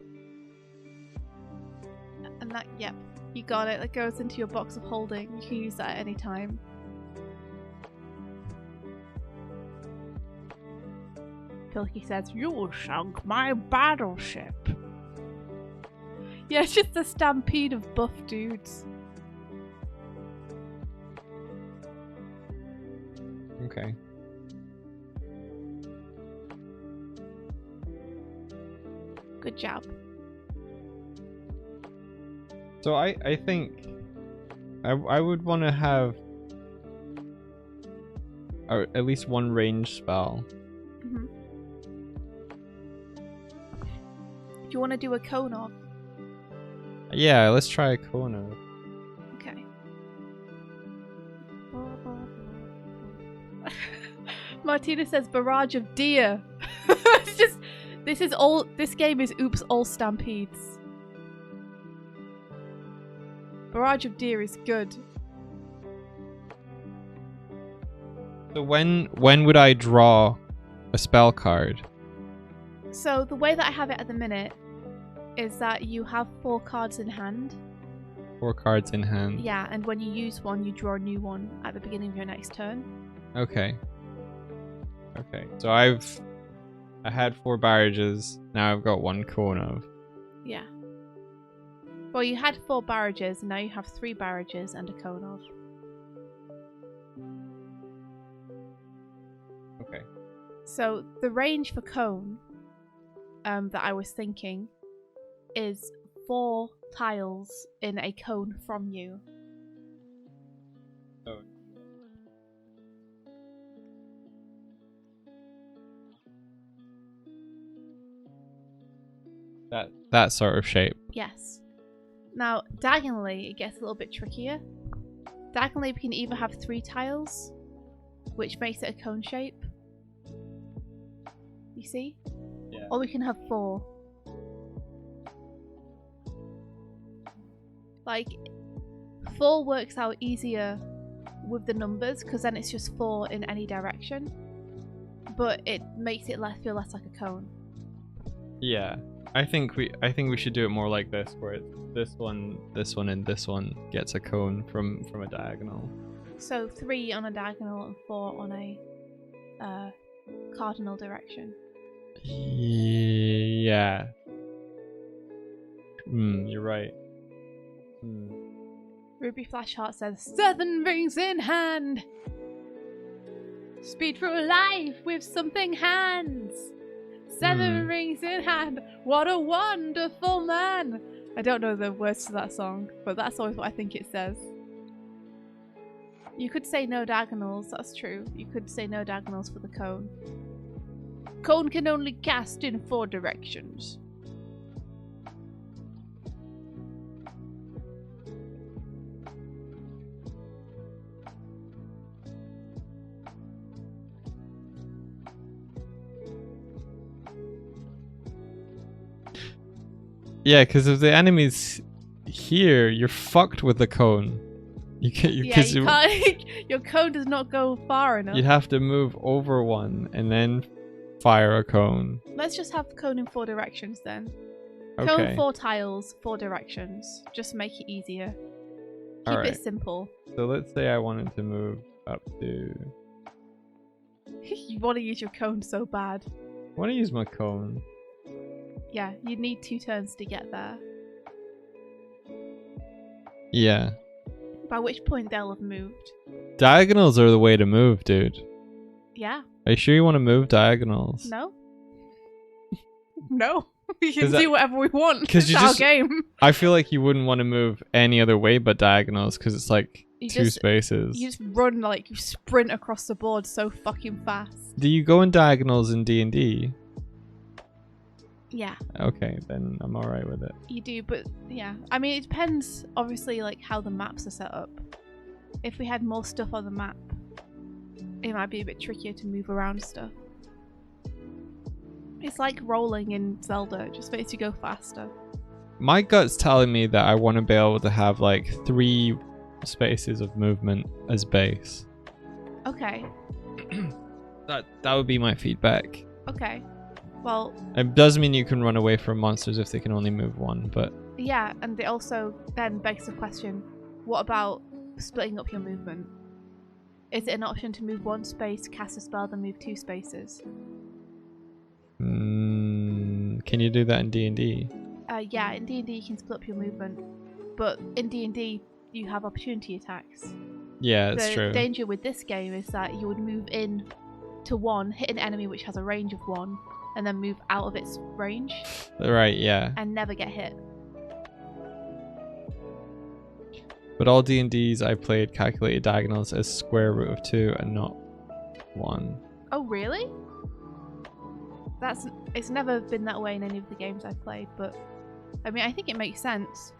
Speaker 1: Yeah. And that, yep, you got it. That goes into your box of holding. You can use that at any time. Pilky says, "You sunk my battleship." Yeah, it's just a stampede of buff dudes.
Speaker 2: Okay.
Speaker 1: Good job.
Speaker 2: So I think I would want to have at least one range spell.
Speaker 1: Mm-hmm. Do you want to do a Konov?
Speaker 2: Yeah, let's try a Kono.
Speaker 1: Okay. Martina says barrage of deer. It's just this game is oops all stampedes. Barrage of deer is good.
Speaker 2: So when would I draw a spell card?
Speaker 1: So the way that I have it at the minute is that you have 4 cards in hand.
Speaker 2: 4 cards in hand.
Speaker 1: Yeah, and when you use one, you draw a new one at the beginning of your next turn.
Speaker 2: Okay. Okay. So I had 4 barrages. Now I've got 1 Konov.
Speaker 1: Yeah. Well, you had 4 barrages, and now you have 3 barrages and a cone of.
Speaker 2: Okay.
Speaker 1: So the range for cone that I was thinking is 4 tiles in a cone from you.
Speaker 2: Oh. That sort of shape.
Speaker 1: Yes. Now, diagonally, it gets a little bit trickier. Diagonally, we can either have 3 tiles, which makes it a cone shape. You see?
Speaker 2: Yeah.
Speaker 1: Or we can have 4. Like, 4 works out easier with the numbers, because then it's just 4 in any direction. But it makes it feel less like a cone.
Speaker 2: Yeah. I think we should do it more like this, where it's this one, and this one gets a cone from a diagonal.
Speaker 1: So 3 on a diagonal and 4 on a cardinal direction.
Speaker 2: Yeah. You're right.
Speaker 1: Ruby Flashheart says, 7 rings in hand! Speed through life with something hands! 7 rings in hand! What a wonderful man! I don't know the words to that song, but that's always what I think it says. You could say no diagonals, that's true. You could say no diagonals for the cone. Cone can only cast in 4 directions.
Speaker 2: Yeah, because if the enemy's here, you're fucked with the cone. You can't.
Speaker 1: You can't. Your cone does not go far enough.
Speaker 2: You'd have to move over one and then fire a cone.
Speaker 1: Let's just have cone in 4 directions then.
Speaker 2: Okay.
Speaker 1: Cone 4 tiles, 4 directions. Just make it easier. Keep
Speaker 2: Alright.
Speaker 1: it simple.
Speaker 2: So let's say I wanted to move up to...
Speaker 1: You want to use your cone so bad.
Speaker 2: I want to use my cone.
Speaker 1: Yeah, you'd need 2 turns to get there.
Speaker 2: Yeah.
Speaker 1: By which point they'll have moved.
Speaker 2: Diagonals are the way to move, dude.
Speaker 1: Yeah.
Speaker 2: Are you sure you want to move diagonals?
Speaker 1: No. No. We can
Speaker 2: that-
Speaker 1: do whatever we want.
Speaker 2: 'cause
Speaker 1: It's
Speaker 2: you
Speaker 1: our
Speaker 2: just-
Speaker 1: game.
Speaker 2: I feel like you wouldn't want to move any other way but diagonals because it's like
Speaker 1: You
Speaker 2: 2
Speaker 1: just-
Speaker 2: spaces.
Speaker 1: You just run like you sprint across the board so fucking fast.
Speaker 2: Do you go in diagonals in D&D?
Speaker 1: Yeah,
Speaker 2: Okay, then I'm alright with it.
Speaker 1: you do, but yeah. I mean, it depends, obviously, like how the maps are set up. If we had more stuff on the map, it might be a bit trickier to move around stuff. It's like rolling in Zelda, it just makes you go faster.
Speaker 2: My gut's telling me that I want to be able to have like 3 spaces of movement as base.
Speaker 1: Okay,
Speaker 2: That would be my feedback.
Speaker 1: okay. Well,
Speaker 2: It does mean you can run away from monsters if they can only move 1, but
Speaker 1: yeah, and it also then begs the question, what about splitting up your movement? Is it an option to move 1 space, cast a spell, then move 2 spaces?
Speaker 2: can you do that in D&D?
Speaker 1: Yeah, in D&D you can split up your movement, but in D&D you have opportunity attacks.
Speaker 2: Yeah, that's
Speaker 1: The
Speaker 2: true.
Speaker 1: danger with this game is that you would move in to 1, hit an enemy which has a range of 1, and then move out of its range
Speaker 2: Right, yeah.
Speaker 1: and never get hit.
Speaker 2: But all D&Ds I played calculated diagonals as square root of 2 and not 1.
Speaker 1: Oh, really? It's never been that way in any of the games I've played, but I mean, I think it makes sense.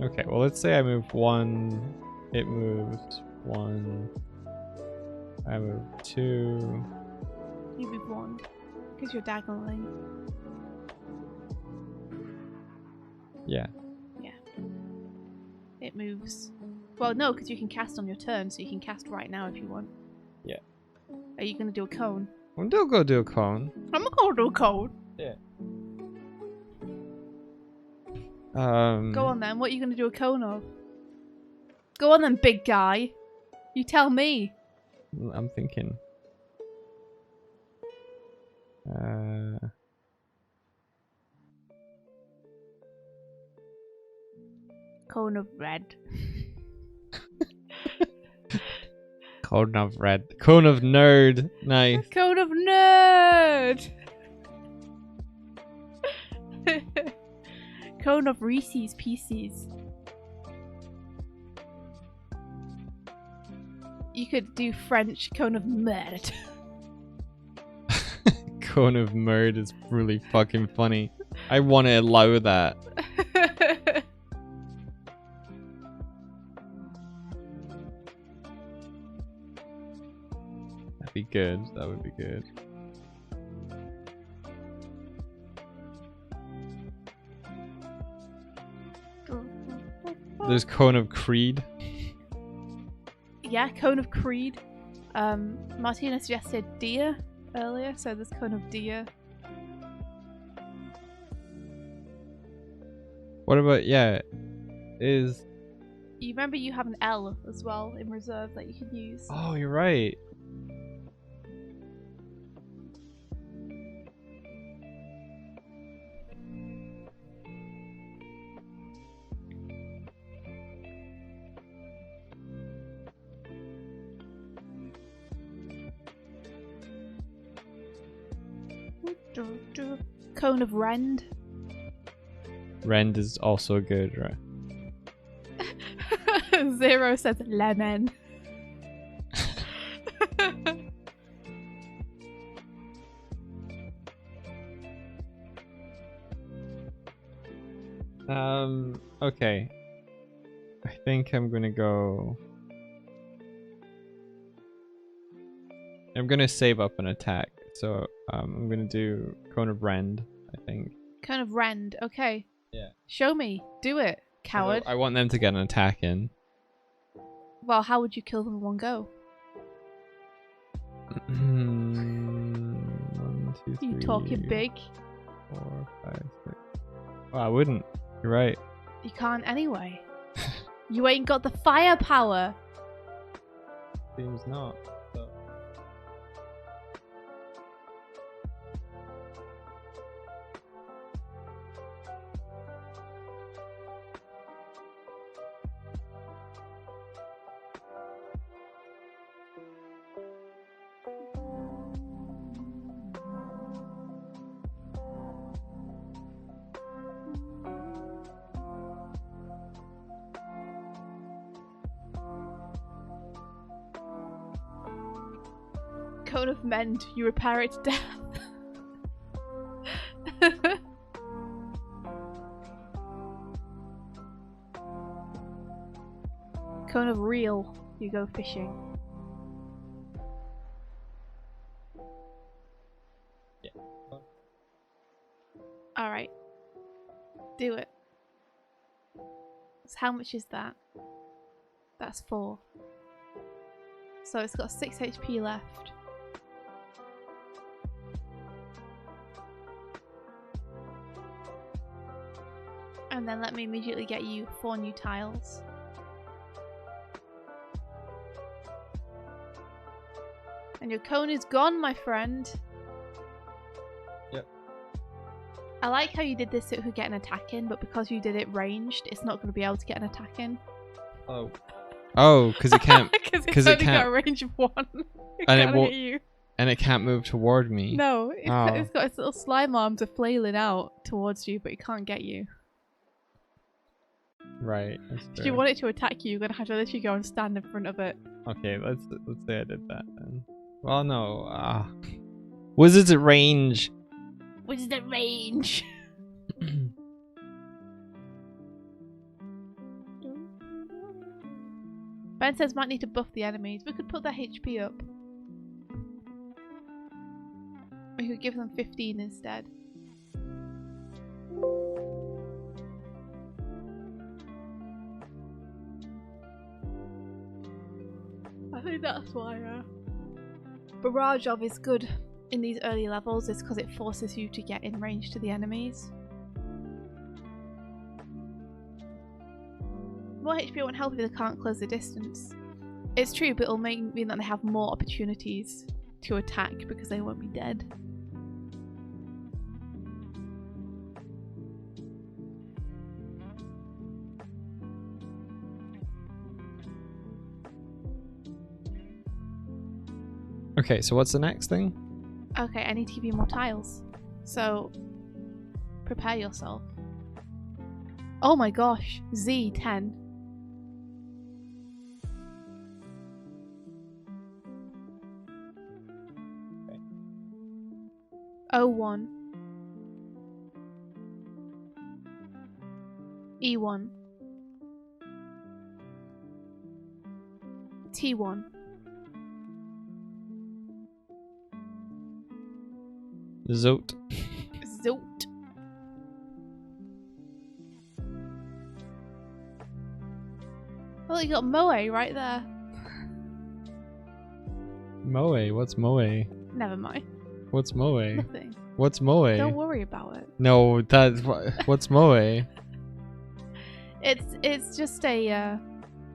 Speaker 2: Okay, well let's say I move 1, it moves 1, I move 2.
Speaker 1: You move 1 because you're diagonaling.
Speaker 2: Yeah.
Speaker 1: It moves. Well, no, because you can cast on your turn, so you can cast right now if you want.
Speaker 2: Yeah.
Speaker 1: Are you going to do a cone?
Speaker 2: Well, don't go do a cone.
Speaker 1: I'm going to do a cone.
Speaker 2: Yeah.
Speaker 1: Go on then, what are you going to do a cone of? Go on then, big guy. You tell me.
Speaker 2: I'm thinking.
Speaker 1: Cone of red.
Speaker 2: Cone of red. Cone of nerd. Nice.
Speaker 1: Cone of nerd. Cone of Reese's Pieces. You could do French cone of merde.
Speaker 2: Cone of merd is really fucking funny. I want to allow that. That'd be good. That would be good. There's cone of creed.
Speaker 1: Yeah, cone of creed. Martina suggested deer earlier, so there's cone of deer.
Speaker 2: What about, yeah, is...
Speaker 1: You remember you have an L as well in reserve that you can use.
Speaker 2: Oh, you're right.
Speaker 1: Cone of rend.
Speaker 2: Rend is also good, right?
Speaker 1: Zero says lemon.
Speaker 2: Okay. I think I'm gonna go... I'm gonna save up an attack. So, I'm gonna do Cone of Rend, I think.
Speaker 1: Cone of rend, okay.
Speaker 2: Yeah.
Speaker 1: Show me. Do it, coward.
Speaker 2: I want them to get an attack in.
Speaker 1: Well, how would you kill them in one go?
Speaker 2: 1, 2, 3.
Speaker 1: You talking big?
Speaker 2: 4, 5, 6. Oh, I wouldn't. You're right.
Speaker 1: You can't anyway. You ain't got the firepower.
Speaker 2: Seems not. So.
Speaker 1: Cone of mend, you repair it to death. Cone of reel, you go fishing.
Speaker 2: Yeah.
Speaker 1: Alright. Do it. So how much is that? That's 4. So it's got 6 HP left. And then let me immediately get you 4 new tiles. And your cone is gone, my friend.
Speaker 2: Yep.
Speaker 1: I like how you did this so it could get an attack in, but because you did it ranged, it's not going to be able to get an attack in.
Speaker 2: Oh. Oh, because it can't.
Speaker 1: Because it's only got a range of 1.
Speaker 2: And it won't.
Speaker 1: Hit you.
Speaker 2: And it can't move toward me.
Speaker 1: No, it's got its little slime arms are flailing out towards you, but it can't get you.
Speaker 2: Right.
Speaker 1: If you want it to attack you, you're gonna have to literally go and stand in front of it.
Speaker 2: Okay, let's say I did that then. Well, no. Wizards at range.
Speaker 1: Wizards at range. Ben says might need to buff the enemies. We could put their HP up. We could give them 15 instead. I think that's why Barrage of is good in these early levels, is because it forces you to get in range to the enemies. More HP won't help if they can't close the distance. It's true, but it'll mean that they have more opportunities to attack because they won't be dead.
Speaker 2: Okay, so what's the next thing?
Speaker 1: Okay, I need to give you more tiles. So, prepare yourself. Oh my gosh, Z10.
Speaker 2: Okay.
Speaker 1: O1. E1. T1.
Speaker 2: Zote.
Speaker 1: Zoot. Well, you got Moe right there.
Speaker 2: Moe. What's Moe?
Speaker 1: Never mind.
Speaker 2: What's Moe?
Speaker 1: Nothing.
Speaker 2: What's Moe?
Speaker 1: Don't worry about it.
Speaker 2: No, that's what's Moe?
Speaker 1: It's just a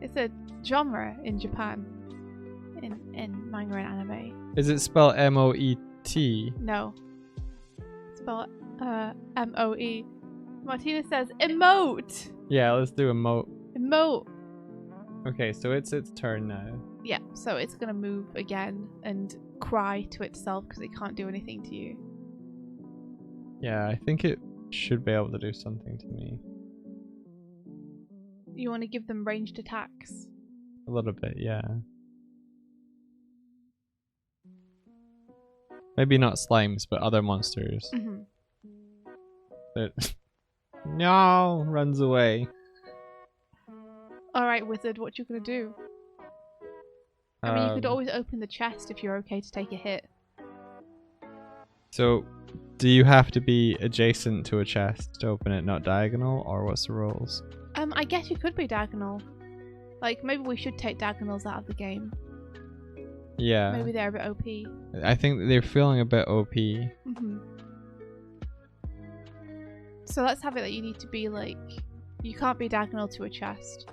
Speaker 1: it's a genre in Japan. In manga and anime.
Speaker 2: Is it spelled M-O-E-T?
Speaker 1: No. It's spelled M-O-E. Martina says emote.
Speaker 2: Yeah, let's do emote.
Speaker 1: Emote.
Speaker 2: Okay, so it's its turn now.
Speaker 1: Yeah, so it's gonna move again and cry to itself because it can't do anything to you.
Speaker 2: Yeah, I think it should be able to do something to me.
Speaker 1: You want to give them ranged attacks?
Speaker 2: A little bit, yeah. Maybe not slimes, but other monsters.
Speaker 1: Mm-hmm.
Speaker 2: That no, runs away.
Speaker 1: Alright, wizard, what you gonna do? I mean, you could always open the chest if you're okay to take a hit.
Speaker 2: So, do you have to be adjacent to a chest to open it, not diagonal, or what's the rules?
Speaker 1: I guess you could be diagonal. Like, maybe we should take diagonals out of the game.
Speaker 2: Yeah.
Speaker 1: Maybe they're a bit OP.
Speaker 2: I think they're feeling a bit OP.
Speaker 1: Mm-hmm. So let's have it that you need to be like... You can't be diagonal to a chest.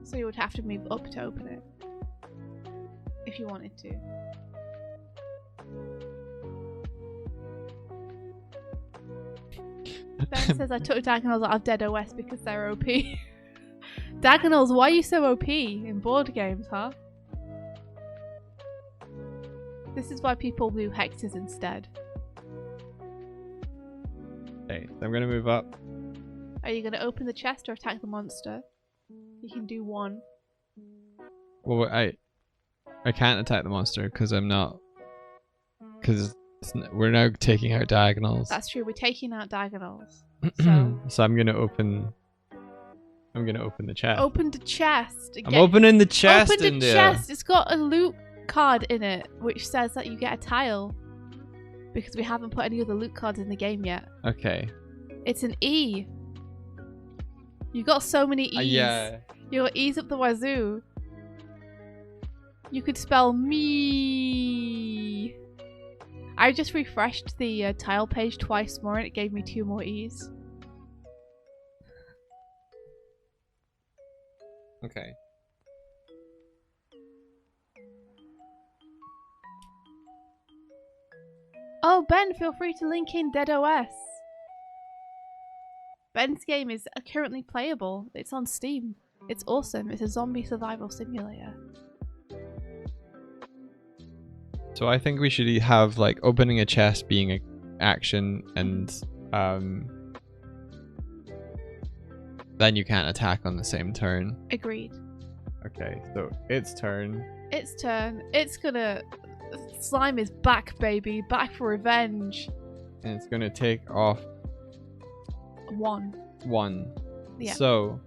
Speaker 1: So you would have to move up to open it. If you wanted to. Ben says I took diagonals out of Dead OS because they're OP. Diagonals, why are you so OP in board games, huh? This is why people do hexes instead.
Speaker 2: Okay, so I'm gonna move up.
Speaker 1: Are you gonna open the chest or attack the monster? You can do one.
Speaker 2: Well, I can't attack the monster because I'm not. Because we're now taking out diagonals.
Speaker 1: That's true. We're taking out diagonals. So,
Speaker 2: so I'm gonna open. I'm gonna open the chest.
Speaker 1: Open the chest.
Speaker 2: I'm opening the chest.
Speaker 1: Open the chest. It's got a loot card in it, which says that you get a tile. Because we haven't put any other loot cards in the game yet.
Speaker 2: Okay.
Speaker 1: It's an E. You got so many E's.
Speaker 2: Yeah.
Speaker 1: You got E's up the wazoo. You could spell me. I just refreshed the tile page twice more and it gave me 2 more E's.
Speaker 2: Okay.
Speaker 1: Oh, Ben, feel free to link in Dead OS. Ben's game is currently playable. It's on Steam. It's awesome. It's a zombie survival simulator.
Speaker 2: So I think we should have like opening a chest being an action, and then you can't attack on the same turn.
Speaker 1: Agreed.
Speaker 2: Okay, so its turn.
Speaker 1: Its turn. It's gonna... Slime is back, baby. Back for revenge.
Speaker 2: And it's gonna take off
Speaker 1: 1. Yeah.
Speaker 2: So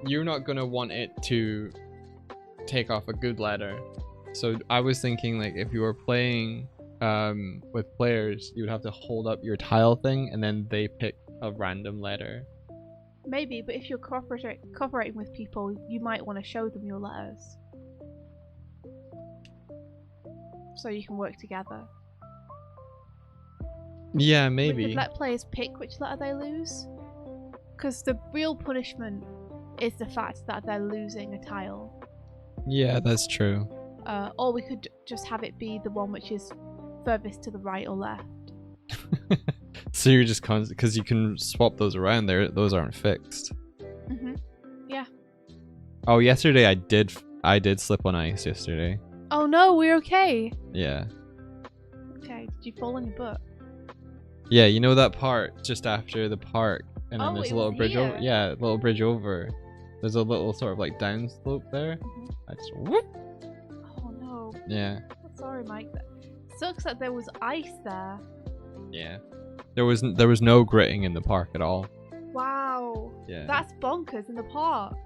Speaker 2: you're not gonna want it to take off a good letter. So I was thinking, like, if you were playing with players, you would have to hold up your tile thing and then they pick a random letter.
Speaker 1: Maybe, but if you're cooperating with people, you might want to show them your letters. So you can work together.
Speaker 2: Yeah,
Speaker 1: We
Speaker 2: maybe.
Speaker 1: could let players pick which letter they lose. Because the real punishment is the fact that they're losing a tile.
Speaker 2: Yeah, that's true.
Speaker 1: Or we could just have it be the one which is furthest to the right or left.
Speaker 2: So you're just constant, because you can swap those around there. Those aren't fixed.
Speaker 1: Yeah.
Speaker 2: Oh, yesterday I did slip on ice yesterday.
Speaker 1: Oh no, we're okay.
Speaker 2: Yeah.
Speaker 1: Okay, did you fall on your butt?
Speaker 2: Yeah, you know that part just after the park, and then
Speaker 1: Oh,
Speaker 2: there's
Speaker 1: it
Speaker 2: a little
Speaker 1: was
Speaker 2: bridge over.
Speaker 1: here.
Speaker 2: Yeah, a little bridge over. There's a little sort of like down slope there.
Speaker 1: Mhm.
Speaker 2: I just whoop.
Speaker 1: Oh no.
Speaker 2: Yeah.
Speaker 1: Sorry, Mike. That sucks that there was ice there.
Speaker 2: Yeah. There was no gritting in the park at all.
Speaker 1: Wow.
Speaker 2: Yeah.
Speaker 1: That's bonkers in the park.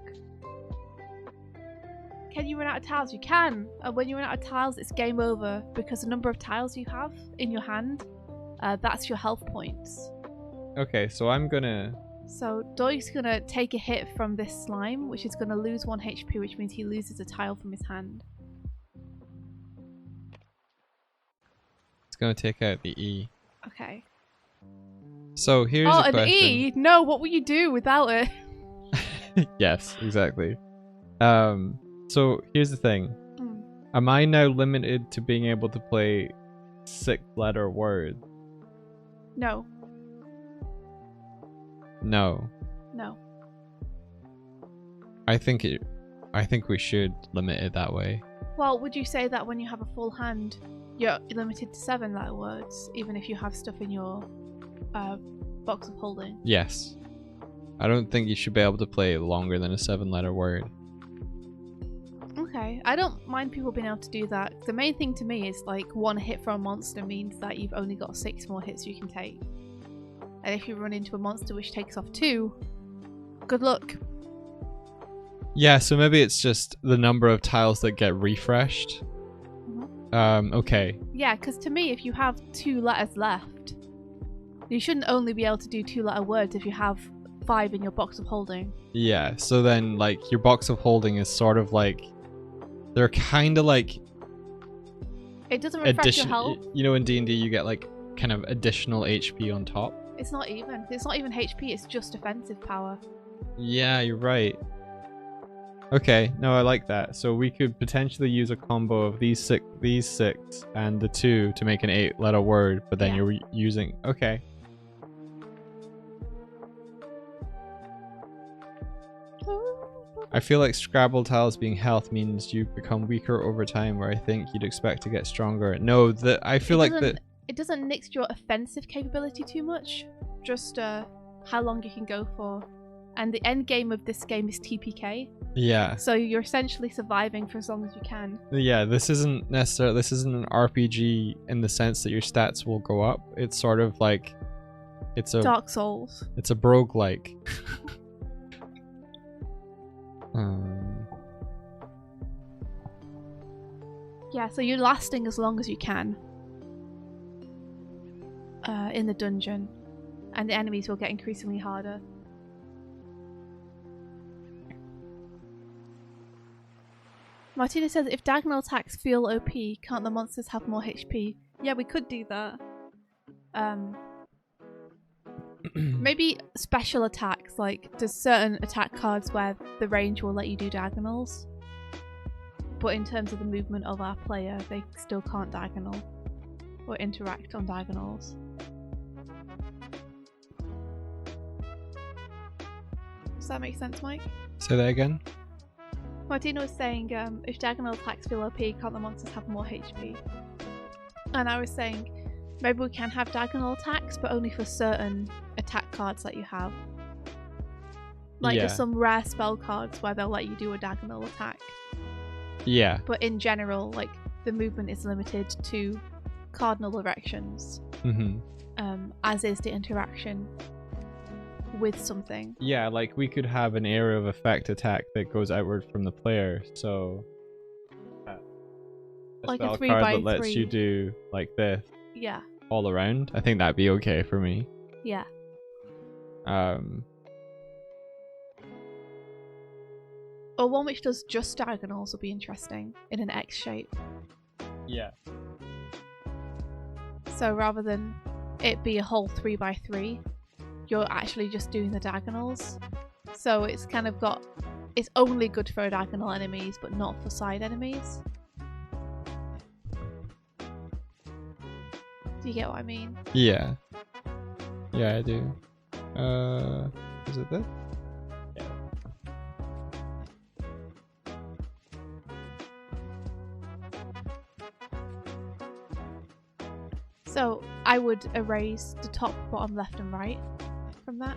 Speaker 1: Can you run out of tiles? You can. And when you run out of tiles, it's game over because the number of tiles you have in your hand, that's your health points.
Speaker 2: Okay, so I'm gonna.
Speaker 1: So Doig's gonna take a hit from this slime, which is gonna lose 1 HP, which means he loses a tile from his hand.
Speaker 2: It's gonna take out the E.
Speaker 1: Okay.
Speaker 2: So here's a
Speaker 1: an
Speaker 2: question.
Speaker 1: E? No, what will you do without it?
Speaker 2: Yes, exactly. So here's the thing.
Speaker 1: Mm.
Speaker 2: Am I now limited to being able to play 6-letter words?
Speaker 1: No.
Speaker 2: No.
Speaker 1: No.
Speaker 2: I think we should limit it that way.
Speaker 1: Well, would you say that when you have a full hand, you're limited to 7-letter words, even if you have stuff in your box of holding?
Speaker 2: Yes. I don't think you should be able to play longer than a 7-letter word.
Speaker 1: Okay, I don't mind people being able to do that. The main thing to me is like 1 hit from a monster means that you've only got 6 more hits you can take. And if you run into a monster which takes off 2, good luck.
Speaker 2: Yeah, so maybe it's just the number of tiles that get refreshed.
Speaker 1: Mm-hmm.
Speaker 2: Okay.
Speaker 1: Yeah, because to me, if you have 2 letters left, you shouldn't only be able to do 2-letter words if you have 5 in your box of holding.
Speaker 2: Yeah, so then like your box of holding is sort of like, they're kind of like
Speaker 1: It doesn't refresh your health.
Speaker 2: You know, in D&D you get like kind of additional HP on top.
Speaker 1: It's not even HP, it's just defensive power.
Speaker 2: Yeah, you're right. Okay, no, I like that. So we could potentially use a combo of these six and the 2 to make an 8-letter word, but then you're using... Okay. I feel like Scrabble tiles being health means you become weaker over time, where I think you'd expect to get stronger. No, I feel like that...
Speaker 1: It doesn't nix your offensive capability too much, just how long you can go for. And the end game of this game is TPK.
Speaker 2: Yeah.
Speaker 1: So you're essentially surviving for as long as you can.
Speaker 2: Yeah, this isn't an RPG in the sense that your stats will go up. It's sort of like... It's a...
Speaker 1: Dark Souls.
Speaker 2: It's a roguelike.
Speaker 1: Yeah, so you're lasting as long as you can in the dungeon, and the enemies will get increasingly harder. Martina says, if diagonal attacks feel OP, can't the monsters have more HP? Yeah, we could do that. Maybe special attacks, like there's certain attack cards where the range will let you do diagonals, but in terms of the movement of our player, they still can't diagonal or interact on diagonals. Does that make sense, Mike?
Speaker 2: Say that again?
Speaker 1: Martina was saying, if diagonal attacks feel OP, can't the monsters have more HP? And I was saying, maybe we can have diagonal attacks, but only for certain attack cards that you have. Like there's some rare spell cards where they'll let you do a diagonal attack.
Speaker 2: Yeah.
Speaker 1: But in general, like the movement is limited to cardinal directions, as is the interaction with something.
Speaker 2: Yeah, like we could have an area of effect attack that goes outward from the player, so a
Speaker 1: like
Speaker 2: spell
Speaker 1: a 3
Speaker 2: card
Speaker 1: by
Speaker 2: that lets
Speaker 1: 3.
Speaker 2: you do like this.
Speaker 1: Yeah.
Speaker 2: All around. I think that'd be okay for me.
Speaker 1: Yeah. Or one which does just diagonals will be interesting in an X shape.
Speaker 2: Yeah.
Speaker 1: So rather than it be a whole 3 by 3, you're actually just doing the diagonals. So it's kind of got... It's only good for diagonal enemies, but not for side enemies. Do you get what I mean?
Speaker 2: Yeah. Yeah, I do. Is it this? Yeah.
Speaker 1: So I would erase the top, bottom, left, and right from that.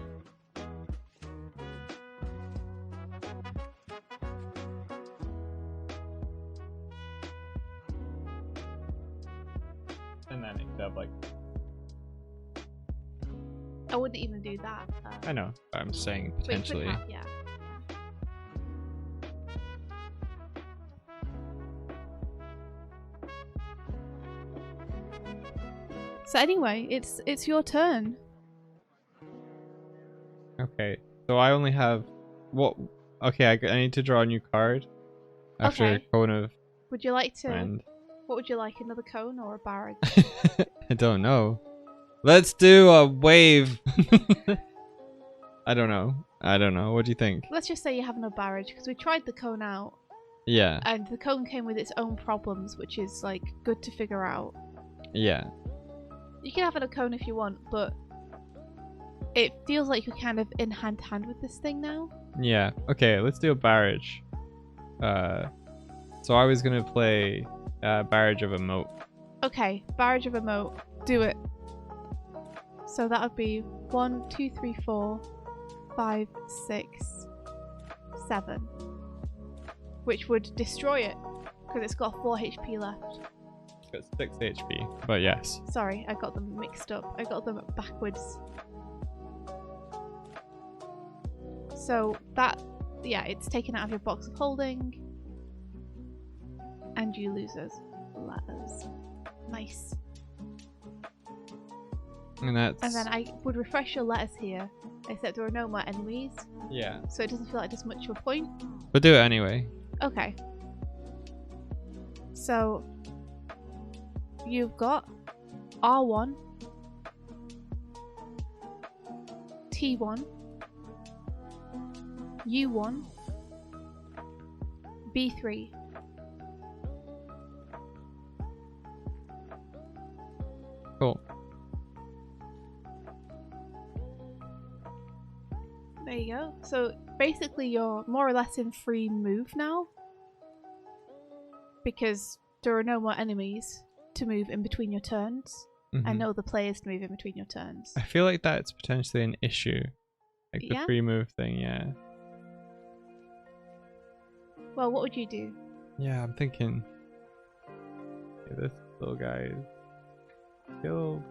Speaker 2: And then it could have like.
Speaker 1: I wouldn't even do that.
Speaker 2: I know, but I'm saying
Speaker 1: but you could
Speaker 2: potentially.
Speaker 1: have, yeah. So anyway, it's your turn.
Speaker 2: Okay, so I only have what? Okay, I need to draw a new card after
Speaker 1: Okay.
Speaker 2: Cone of
Speaker 1: Would you like to?
Speaker 2: Friend.
Speaker 1: What would you like? Another cone or a barrage?
Speaker 2: I don't know. Let's do a wave. I don't know. What do you think?
Speaker 1: Let's just say you have no barrage because we tried the cone out,
Speaker 2: Yeah.
Speaker 1: and the cone came with its own problems, which is like good to figure out.
Speaker 2: Yeah.
Speaker 1: You can have a cone if you want, but it feels like you're kind of in hand to hand with this thing now.
Speaker 2: Yeah. Okay, let's do a barrage. So I was gonna play barrage of a moat.
Speaker 1: Okay, barrage of a moat. Do it. So that would be 1, 2, 3, 4, 5, 6, 7, which would destroy it because it's got 4 HP left.
Speaker 2: It's got 6 HP, but yes.
Speaker 1: Sorry, I got them mixed up. I got them backwards. So that, yeah, it's taken out of your box of holding. And you lose those letters. Nice.
Speaker 2: And that's...
Speaker 1: And then I would refresh your letters here, except there are no more enemies.
Speaker 2: Yeah.
Speaker 1: So it doesn't feel like there's much of a point.
Speaker 2: But do it anyway.
Speaker 1: Okay. So you've got R1, T1, U1, B3.
Speaker 2: Cool.
Speaker 1: There you go. So basically you're more or less in free move now, because there are no more enemies to move in between your turns, and no other players to move in between your turns.
Speaker 2: I feel like that's potentially an issue. Like the
Speaker 1: Yeah?
Speaker 2: free move thing, yeah.
Speaker 1: Well, what would you do?
Speaker 2: Yeah, I'm thinking... Okay, this little guy is killed.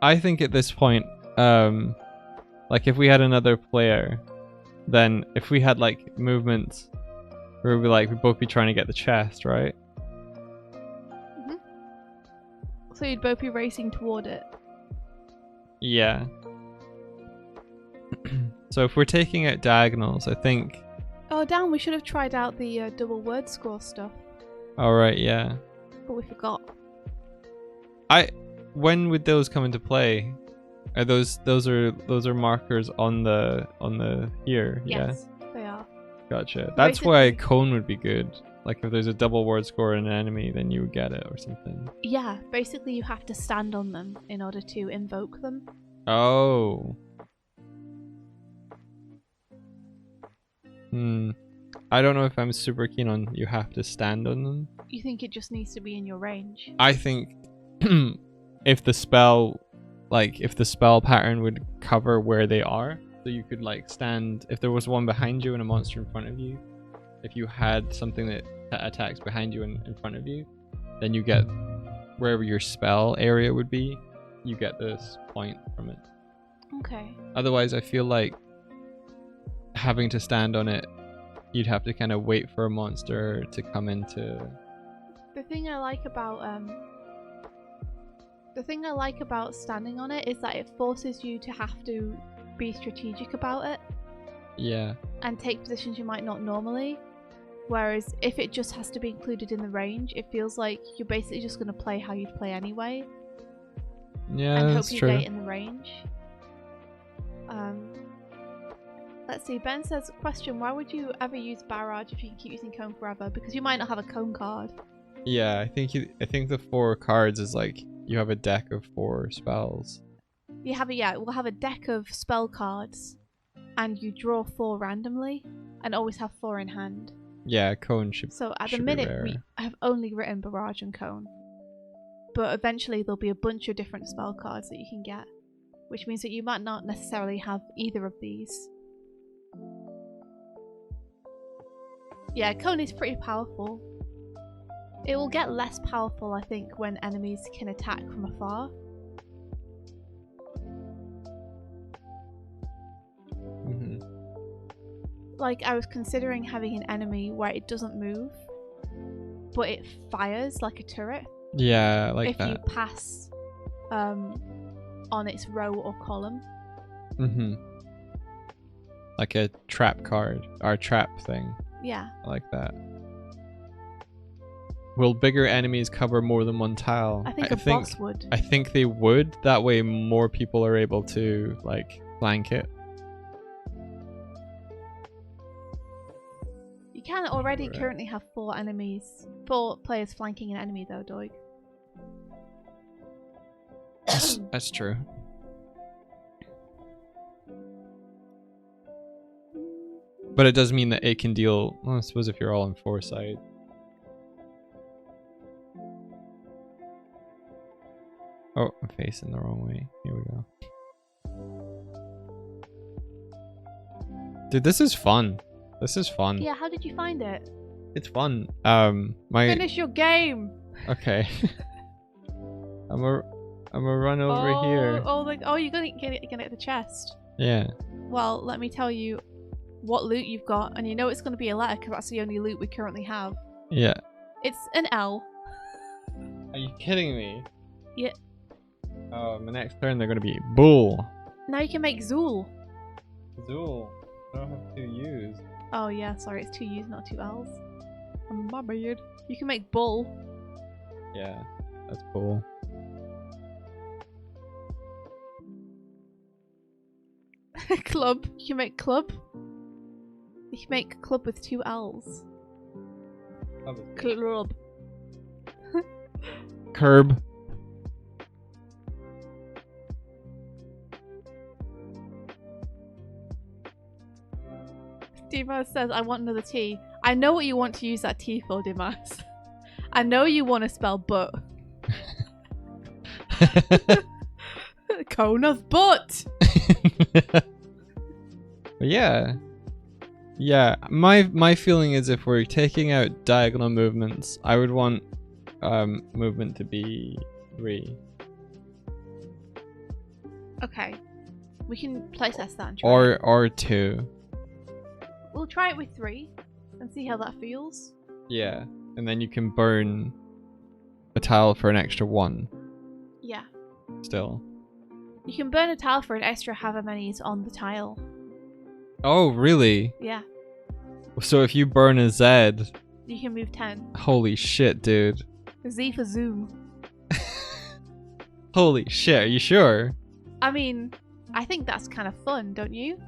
Speaker 2: I think at this point, like if we had another player, then if we had like movements where we'd both be trying to get the chest, right?
Speaker 1: Mm-hmm. So you'd both be racing toward it.
Speaker 2: Yeah. So if we're taking out diagonals, I think...
Speaker 1: Oh damn, we should have tried out the double word score stuff.
Speaker 2: Alright, yeah.
Speaker 1: But we forgot.
Speaker 2: When would those come into play? Are those are markers on the here?
Speaker 1: Yes, they are.
Speaker 2: Gotcha. That's why a cone would be good. Like if there's a double word score in an enemy, then you would get it or something.
Speaker 1: Yeah, basically you have to stand on them in order to invoke them.
Speaker 2: Oh. I don't know if I'm super keen on you have to stand on them.
Speaker 1: You think it just needs to be in your range?
Speaker 2: I think if the spell pattern would cover where they are, so you could like stand if there was one behind you and a monster in front of you. If you had something that attacks behind you and in front of you, then you get wherever your spell area would be, you get this point from it.
Speaker 1: Okay.
Speaker 2: Otherwise, I feel like having to stand on it, you'd have to kind of wait for a monster to come into...
Speaker 1: The thing I like about standing on it is that it forces you to have to be strategic about it.
Speaker 2: Yeah.
Speaker 1: And take positions you might not normally. Whereas if it just has to be included in the range, it feels like you're basically just going to play how you'd play anyway.
Speaker 2: Yeah,
Speaker 1: and
Speaker 2: that's
Speaker 1: hope you
Speaker 2: true.
Speaker 1: get in the range. Let's see, Ben says, question, why would you ever use barrage if you can keep using cone forever? Because you might not have a cone card.
Speaker 2: Yeah, I think the 4 cards is like you have a deck of 4 spells.
Speaker 1: We'll have a deck of spell cards, and you draw 4 randomly, and always have 4 in hand.
Speaker 2: Yeah, cone should.
Speaker 1: So at the
Speaker 2: should be
Speaker 1: minute,
Speaker 2: rare.
Speaker 1: we have only written barrage and cone. But eventually there'll be a bunch of different spell cards that you can get, which means that you might not necessarily have either of these. Yeah, cone is pretty powerful. It will get less powerful, I think, when enemies can attack from afar. Like, I was considering having an enemy where it doesn't move, but it fires like a turret.
Speaker 2: Yeah, like
Speaker 1: if
Speaker 2: that.
Speaker 1: you pass on its row or column.
Speaker 2: Like a trap card, or trap thing.
Speaker 1: Yeah.
Speaker 2: I like that. Will bigger enemies cover more than one tile?
Speaker 1: I think a boss would.
Speaker 2: I think they would. That way more people are able to, like, flank it.
Speaker 1: You can already currently have 4 players flanking an enemy though, Doig.
Speaker 2: That's true. But it does mean that it can deal... Well, I suppose if you're all on 4 sides. Oh, I'm facing the wrong way. Here we go. Dude, this is fun. This is fun.
Speaker 1: Yeah, how did you find it?
Speaker 2: It's fun.
Speaker 1: Finish your game!
Speaker 2: Okay. I'm gonna run over here.
Speaker 1: Oh, you're gonna get the chest.
Speaker 2: Yeah.
Speaker 1: Well, let me tell you what loot you've got, and you know it's gonna be a letter because that's the only loot we currently have.
Speaker 2: Yeah.
Speaker 1: It's an L.
Speaker 2: Are you kidding me?
Speaker 1: Yeah.
Speaker 2: Oh, my next turn they're gonna be bull.
Speaker 1: Now you can make Zool.
Speaker 2: Zool. I don't have 2 U's.
Speaker 1: Oh yeah, sorry, it's 2 U's, not 2 L's. My bad. You can make bull.
Speaker 2: Yeah, that's cool.
Speaker 1: Club. You can make club. You can make club with 2 L's. Club.
Speaker 2: Curb.
Speaker 1: Dimas says, I want another T. I know what you want to use that T for, Dimas. I know you want to spell butt. Cone of butt!
Speaker 2: Yeah. Yeah, my feeling is if we're taking out diagonal movements, I would want movement to be 3.
Speaker 1: Okay. We can place test that and try
Speaker 2: or 2.
Speaker 1: We'll try it with 3 and see how that feels.
Speaker 2: Yeah, and then you can burn a tile for an extra 1.
Speaker 1: Yeah.
Speaker 2: Still.
Speaker 1: You can burn a tile for an extra however many is on the tile.
Speaker 2: Oh, really?
Speaker 1: Yeah.
Speaker 2: So if you burn a Z...
Speaker 1: You can move 10.
Speaker 2: Holy shit, dude.
Speaker 1: Z for zoom.
Speaker 2: Holy shit, are you sure?
Speaker 1: I mean, I think that's kind of fun, don't you?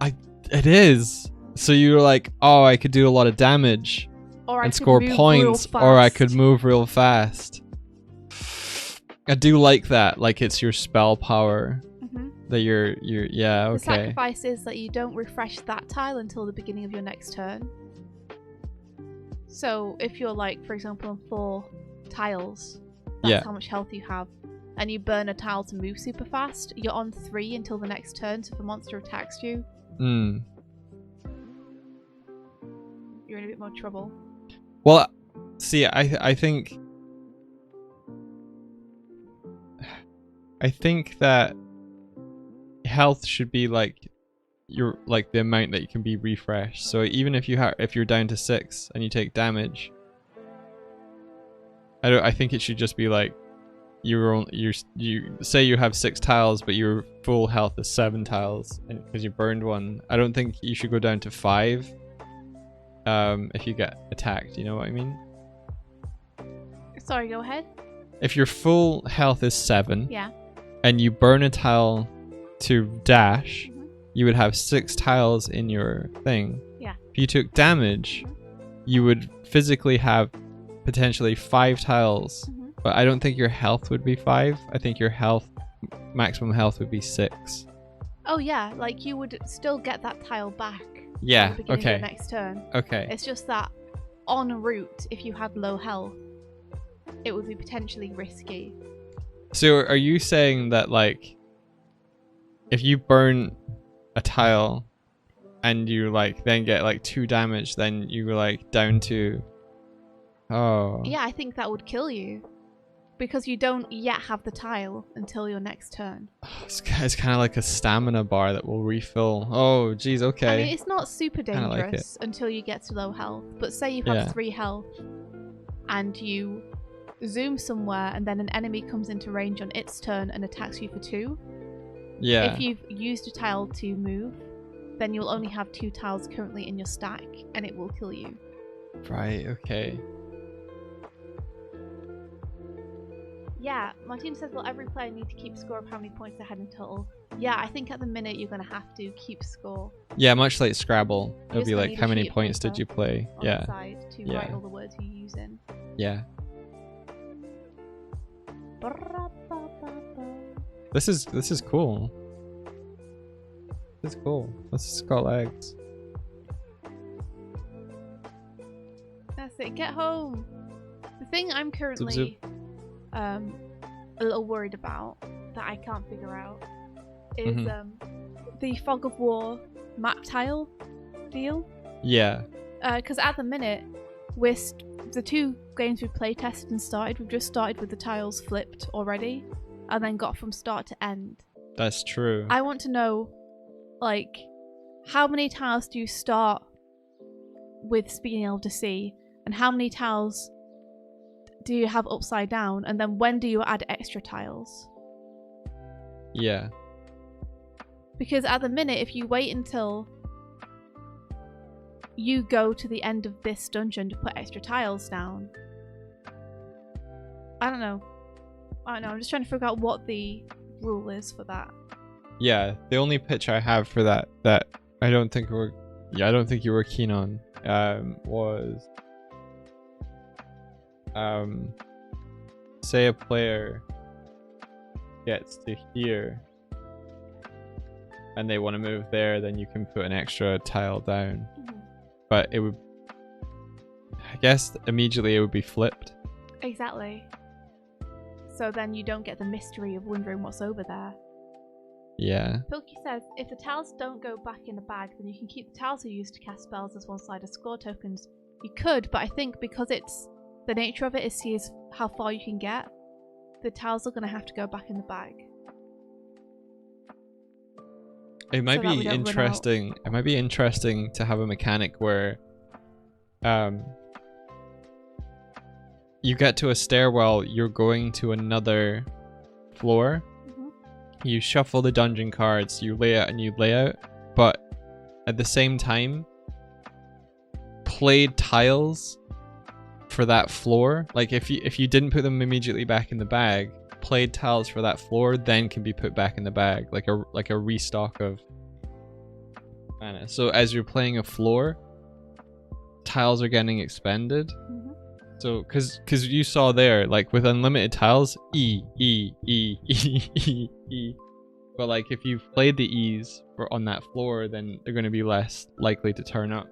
Speaker 2: It is. So you're like, oh, I could do a lot of damage and score points, or I could move real fast. I do like that. Like it's your spell power that you're yeah, okay.
Speaker 1: The sacrifice is that you don't refresh that tile until the beginning of your next turn. So if you're like, for example, on 4 tiles, that's how much health you have, and you burn a tile to move super fast, you're on 3 until the next turn, so if a monster attacks you, you're in a bit more trouble.
Speaker 2: Well, see, I think that health should be like the amount that you can be refreshed. So even if you're down to 6 and you take damage, I think it should just be like you say you have 6 tiles, but your full health is 7 tiles because you burned 1. I don't think you should go down to 5 if you get attacked. You know what I mean?
Speaker 1: Sorry, go ahead.
Speaker 2: If your full health is 7,
Speaker 1: yeah, and
Speaker 2: you burn a tile to dash, you would have 6 tiles in your thing.
Speaker 1: Yeah.
Speaker 2: If you took damage, you would physically have potentially 5 tiles, but I don't think your health would be 5. I think your maximum health would be 6.
Speaker 1: Oh yeah, like you would still get that tile back.
Speaker 2: Yeah.
Speaker 1: at the beginning of
Speaker 2: Okay.
Speaker 1: your next turn.
Speaker 2: Okay.
Speaker 1: It's just that en route, if you had low health, it would be potentially risky.
Speaker 2: So are you saying that like if you burn a tile and you like then get like 2 damage, then you like down to
Speaker 1: Yeah, I think that would kill you. Because you don't yet have the tile until your next turn.
Speaker 2: It's kind of like a stamina bar that will refill. Oh, geez, okay.
Speaker 1: I mean, it's not super
Speaker 2: Kinda like
Speaker 1: dangerous until you get to low health. But say you
Speaker 2: Yeah.
Speaker 1: have 3 health and you zoom somewhere and then an enemy comes into range on its turn and attacks you for 2.
Speaker 2: Yeah.
Speaker 1: If you've used a tile to move, then you'll only have 2 tiles currently in your stack and it will kill you.
Speaker 2: Right, okay.
Speaker 1: Yeah, Martina says, will every player need to keep score of how many points they had in total? Yeah, I think at the minute you're going to have to keep score.
Speaker 2: Yeah, much like Scrabble. It'll
Speaker 1: just
Speaker 2: be
Speaker 1: gonna
Speaker 2: like,
Speaker 1: need
Speaker 2: how
Speaker 1: a
Speaker 2: many
Speaker 1: sheet of
Speaker 2: points did
Speaker 1: paper
Speaker 2: you play?
Speaker 1: on
Speaker 2: Yeah.
Speaker 1: the side to
Speaker 2: Yeah.
Speaker 1: write all the words you use in.
Speaker 2: Yeah. This is cool. This is cool. This has got legs.
Speaker 1: That's it. Get home. The thing I'm currently
Speaker 2: zip.
Speaker 1: a little worried about that I can't figure out is the Fog of War map tile deal.
Speaker 2: Yeah.
Speaker 1: Because at the minute, we're the 2 games we've playtested and started, we've just started with the tiles flipped already, and then got from start to end.
Speaker 2: That's true.
Speaker 1: I want to know, like, how many tiles do you start with being able to see, and how many tiles do you have upside down, and then when do you add extra tiles?
Speaker 2: Yeah.
Speaker 1: Because at the minute, if you wait until you go to the end of this dungeon to put extra tiles down, I don't know. I'm just trying to figure out what the rule is for that.
Speaker 2: Yeah, the only pitch I have for that I don't think you were keen on was say a player gets to here and they want to move there, then you can put an extra tile down. But it would, I guess immediately it would be flipped.
Speaker 1: Exactly. So then you don't get the mystery of wondering what's over there.
Speaker 2: Yeah.
Speaker 1: Pilky says, if the tiles don't go back in the bag, then you can keep the tiles you use to cast spells as one-sided score tokens. You could, but I think because it's the nature of it is see how far you can get, the tiles are going to have to go back in the bag.
Speaker 2: It might
Speaker 1: So that we
Speaker 2: be
Speaker 1: don't run
Speaker 2: interesting. It might be interesting to have a mechanic where you get to a stairwell, you're going to another floor. You shuffle the dungeon cards, you lay out a new layout, but at the same time, played tiles for that floor. Like if you didn't put them immediately back in the bag, played tiles for that floor then can be put back in the bag, like a restock of mana. So as you're playing a floor, tiles are getting expended. So because you saw there, like with unlimited tiles, E. But like if you've played the E's on that floor, then they're going to be less likely to turn up.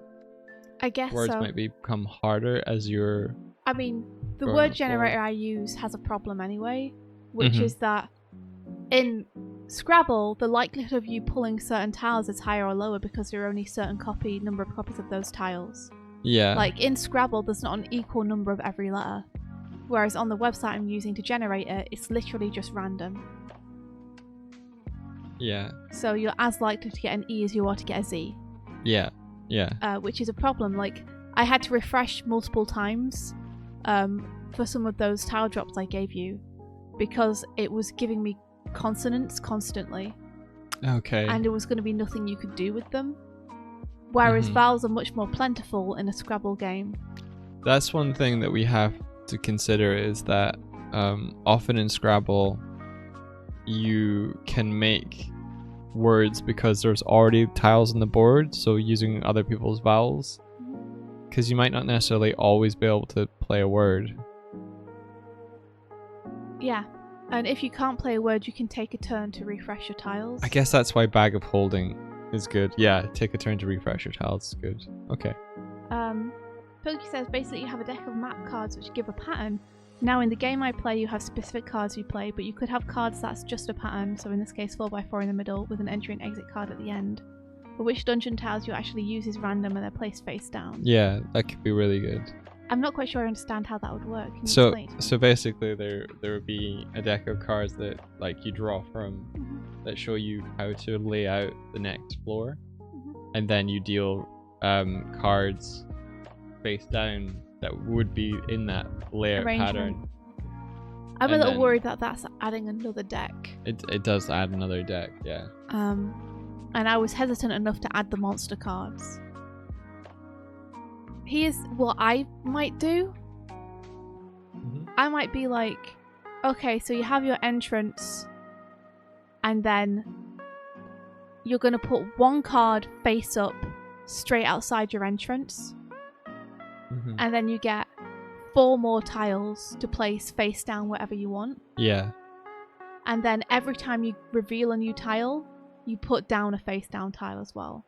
Speaker 1: I guess
Speaker 2: Words
Speaker 1: so.
Speaker 2: might become harder as you're...
Speaker 1: I mean, the
Speaker 2: going
Speaker 1: word
Speaker 2: forward.
Speaker 1: generator I use has a problem anyway, which is that in Scrabble, the likelihood of you pulling certain tiles is higher or lower because there are only certain number of copies of those tiles.
Speaker 2: Yeah.
Speaker 1: Like in Scrabble, there's not an equal number of every letter. Whereas on the website I'm using to generate it, it's literally just random.
Speaker 2: Yeah.
Speaker 1: So you're as likely to get an E as you are to get a Z.
Speaker 2: Yeah.
Speaker 1: Which is a problem. Like, I had to refresh multiple times for some of those tile drops I gave you because it was giving me consonants constantly.
Speaker 2: Okay.
Speaker 1: And there was going to be nothing you could do with them. Whereas vowels are much more plentiful in a Scrabble game.
Speaker 2: That's one thing that we have to consider is that often in Scrabble you can make words because there's already tiles on the board, so using other people's vowels, because you might not necessarily always be able to play a word.
Speaker 1: Yeah, and if you can't play a word, you can take a turn to refresh your tiles.
Speaker 2: I guess that's why Bag of Holding Is good. Yeah, take a turn to refresh your tiles. Good. Okay.
Speaker 1: Pokey says basically you have a deck of map cards which give a pattern. Now in the game I play you have specific cards you play, but you could have cards that's just a pattern, so in this case 4x4 in the middle with an entry and exit card at the end. But which dungeon tiles you actually use is random and they're placed face down.
Speaker 2: Yeah, that could be really good.
Speaker 1: I'm not quite sure I understand how that would work. Can you
Speaker 2: So
Speaker 1: explain it to me?
Speaker 2: so basically there would be a deck of cards that like you draw from that show you how to lay out the next floor, and then you deal cards face down that would be in that layout pattern.
Speaker 1: I'm a
Speaker 2: And
Speaker 1: little
Speaker 2: then-
Speaker 1: worried that that's adding another deck.
Speaker 2: It does add another deck, yeah.
Speaker 1: And I was hesitant enough to add the monster cards. Here's what I might do. I might be like, okay, so you have your entrance, and then you're going to put one card face up straight outside your entrance, and then you get 4 more tiles to place face down wherever you want.
Speaker 2: Yeah.
Speaker 1: And then every time you reveal a new tile, you put down a face down tile as well.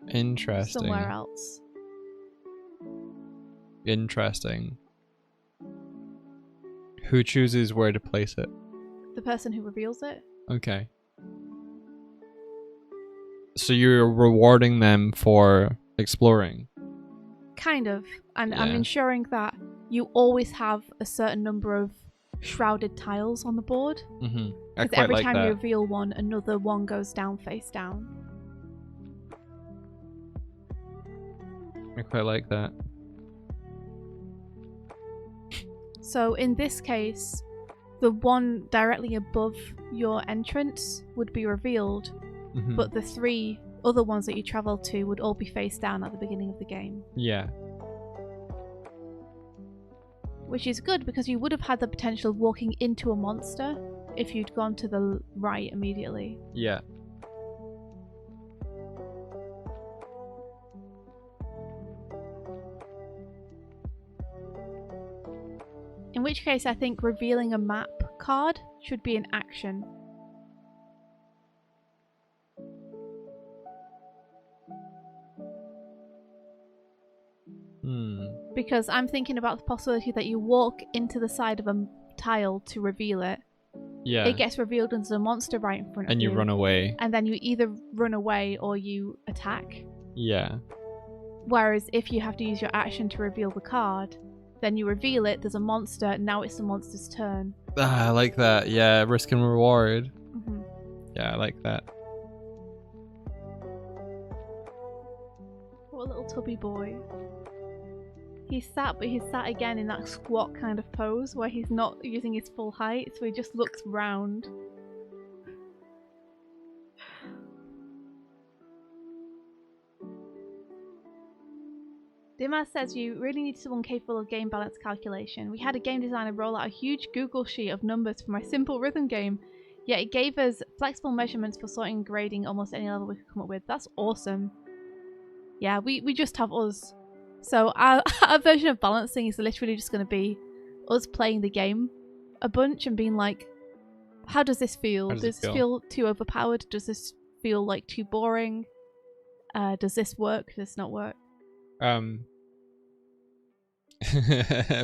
Speaker 2: Interesting.
Speaker 1: Somewhere else.
Speaker 2: Interesting. Who chooses where to place it?
Speaker 1: The person who reveals it.
Speaker 2: Okay. So you're rewarding them for exploring.
Speaker 1: Kind of. And I'm
Speaker 2: Yeah.
Speaker 1: ensuring that you always have a certain number of shrouded tiles on the board.
Speaker 2: I
Speaker 1: Because
Speaker 2: quite
Speaker 1: every
Speaker 2: like
Speaker 1: time
Speaker 2: that.
Speaker 1: you reveal one, another one goes down face down.
Speaker 2: I quite like that.
Speaker 1: So in this case, the one directly above your entrance would be revealed, but the 3 other ones that you travel to would all be face down at the beginning of the game.
Speaker 2: Yeah.
Speaker 1: Which is good because you would have had the potential of walking into a monster if you'd gone to the right immediately.
Speaker 2: Yeah.
Speaker 1: In which case I think revealing a map card should be an action. Because I'm thinking about the possibility that you walk into the side of a tile to reveal it.
Speaker 2: Yeah.
Speaker 1: It gets revealed as a monster right in front of you.
Speaker 2: And you run away.
Speaker 1: And then you either run away or you attack.
Speaker 2: Yeah.
Speaker 1: Whereas if you have to use your action to reveal the card, then you reveal it, there's a monster, now it's the monster's turn.
Speaker 2: Ah, I like that. Yeah, risk and reward. Yeah, I like that.
Speaker 1: What a little tubby boy. He's sat, but he's sat again in that squat kind of pose where he's not using his full height, so he just looks round. Dimas says you really need someone capable of game balance calculation. We had a game designer roll out a huge Google sheet of numbers for my simple rhythm game, yet it gave us flexible measurements for sorting and grading almost any level we could come up with. That's awesome. Yeah, we just have us. So our version of balancing is literally just going to be us playing the game a bunch and being like, how does this feel? Does this feel too overpowered? Does this feel like too boring? Does this work? Does this not work?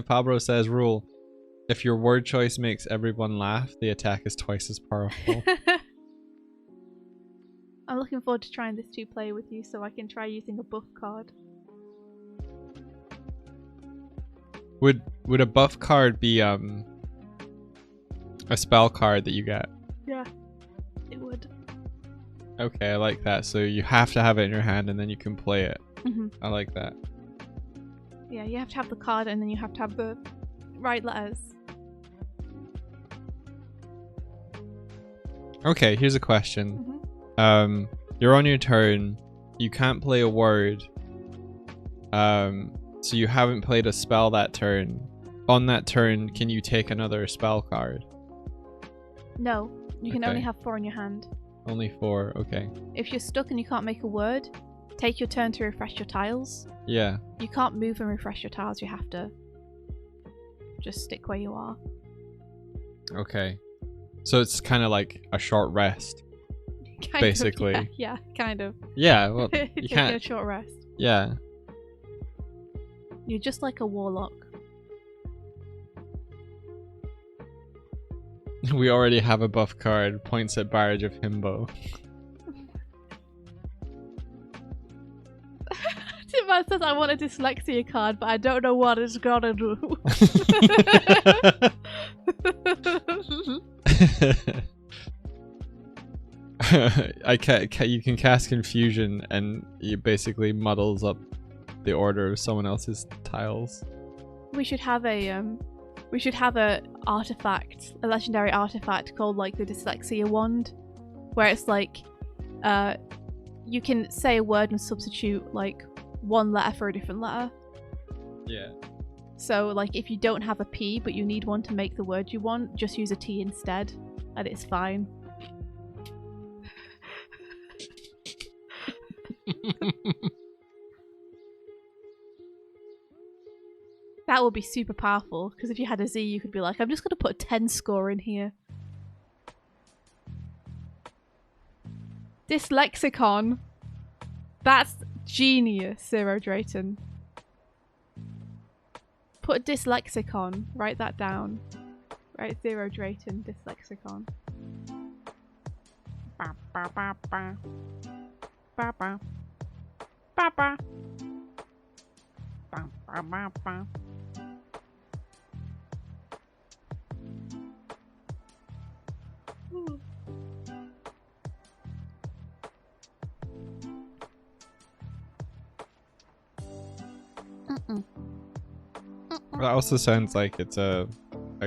Speaker 2: Pablo says rule: if your word choice makes everyone laugh, the attack is twice as powerful.
Speaker 1: I'm looking forward to trying this 2-player with you so I can try using a buff card.
Speaker 2: Would a buff card be a spell card that you get?
Speaker 1: Yeah, it would.
Speaker 2: Okay, I like that. So you have to have it in your hand and then you can play it. I like that.
Speaker 1: Yeah, you have to have the card and then you have to have the right letters.
Speaker 2: Okay, here's a question. You're on your turn. You can't play a word. So you haven't played a spell that turn. On that turn, can you take another spell card?
Speaker 1: No, you can only have 4 in your hand.
Speaker 2: Only 4, okay.
Speaker 1: If you're stuck and you can't make a word, take your turn to refresh your tiles.
Speaker 2: Yeah.
Speaker 1: You can't move and refresh your tiles, you have to just stick where you are.
Speaker 2: Okay. So it's kind of like a short rest.
Speaker 1: Kind
Speaker 2: basically.
Speaker 1: Of, yeah, kind of.
Speaker 2: Yeah, well, you
Speaker 1: Taking
Speaker 2: can't.
Speaker 1: a short rest.
Speaker 2: Yeah.
Speaker 1: You're just like a warlock.
Speaker 2: We already have a buff card. Points at Barrage of Himbo.
Speaker 1: Timman says I want a dyslexia card, but I don't know what it's gonna do.
Speaker 2: You can cast Confusion, and it basically muddles up the order of someone else's tiles.
Speaker 1: We should have a artifact, a legendary artifact called like the Dyslexia Wand, where it's like, you can say a word and substitute like one letter for a different letter.
Speaker 2: Yeah.
Speaker 1: So like if you don't have a P but you need one to make the word you want, just use a T instead, and it's fine. That would be super powerful, because if you had a Z, you could be like, I'm just going to put a 10 score in here. Dyslexicon. That's genius, Zero Drayton. Put Dyslexicon. Write that down. Write Zero Drayton, Dyslexicon. Ba ba ba ba. Ba ba. Ba ba. Ba ba ba ba.
Speaker 2: That also sounds like it's a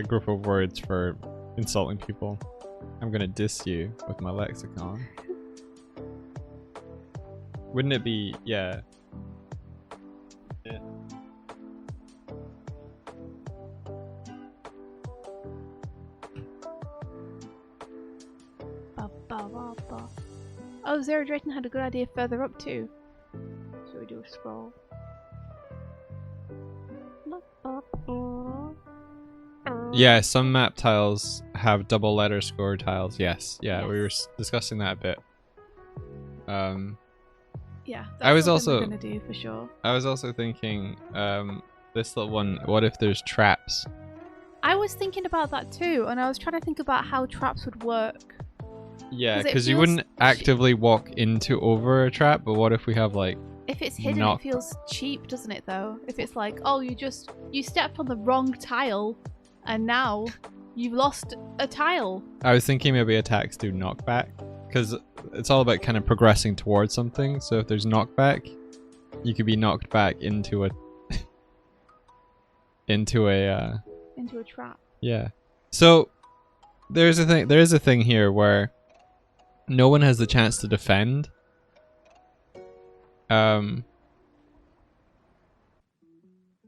Speaker 2: group of words for insulting people. I'm gonna diss you with my lexicon. Wouldn't it be, yeah. Yeah.
Speaker 1: Ba, ba, ba, ba. Oh, Zero Drayton had a good idea further up too. So we do a scroll.
Speaker 2: Yeah, some map tiles have double letter score tiles. Yes, yeah,
Speaker 1: Yes.
Speaker 2: we were discussing that a bit.
Speaker 1: Yeah, that's
Speaker 2: I was
Speaker 1: something
Speaker 2: also
Speaker 1: we're gonna do for sure.
Speaker 2: I was also thinking, this little one. What if there's traps?
Speaker 1: I was thinking about that too, and I was trying to think about how traps would work.
Speaker 2: Yeah,
Speaker 1: 'Cause it
Speaker 2: because you
Speaker 1: feels
Speaker 2: wouldn't actively walk into over a trap, but what if we have like?
Speaker 1: If it's hidden,
Speaker 2: Knock.
Speaker 1: it feels cheap, doesn't it? Though, if it's like, oh, you stepped on the wrong tile, and now you've lost a tile.
Speaker 2: I was thinking maybe attacks do knockback, because it's all about kind of progressing towards something. So if there's knockback, you could be knocked back into a into
Speaker 1: a trap.
Speaker 2: Yeah. So there is a thing here where no one has the chance to defend.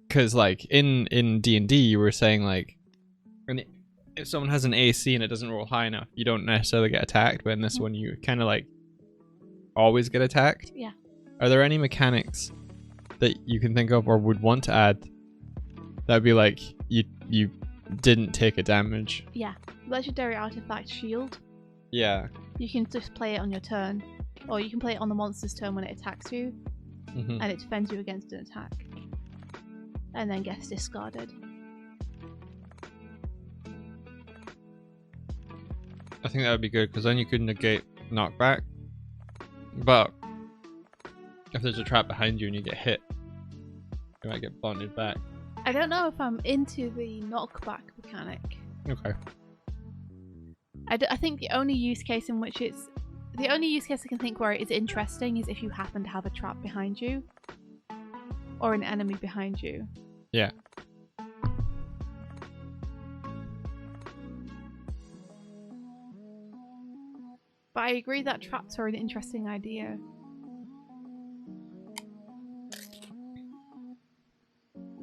Speaker 2: Because like in D&D you were saying like, if someone has an AC and it doesn't roll high enough, you don't necessarily get attacked, but in this one you kind of like always get attacked.
Speaker 1: Yeah.
Speaker 2: Are there any mechanics that you can think of or would want to add that would be like you didn't take a damage?
Speaker 1: Yeah. Legendary artifact shield.
Speaker 2: Yeah.
Speaker 1: You can just play it on your turn, or you can play it on the monster's turn when it attacks you, and it defends you against an attack, and then gets discarded.
Speaker 2: I think that would be good, because then you could negate knockback. But if there's a trap behind you and you get hit, you might get bonded back.
Speaker 1: I don't know if I'm into the knockback mechanic.
Speaker 2: Okay.
Speaker 1: I think the only use case I can think where it is interesting is if you happen to have a trap behind you, or an enemy behind you.
Speaker 2: Yeah.
Speaker 1: But I agree that traps are an interesting idea.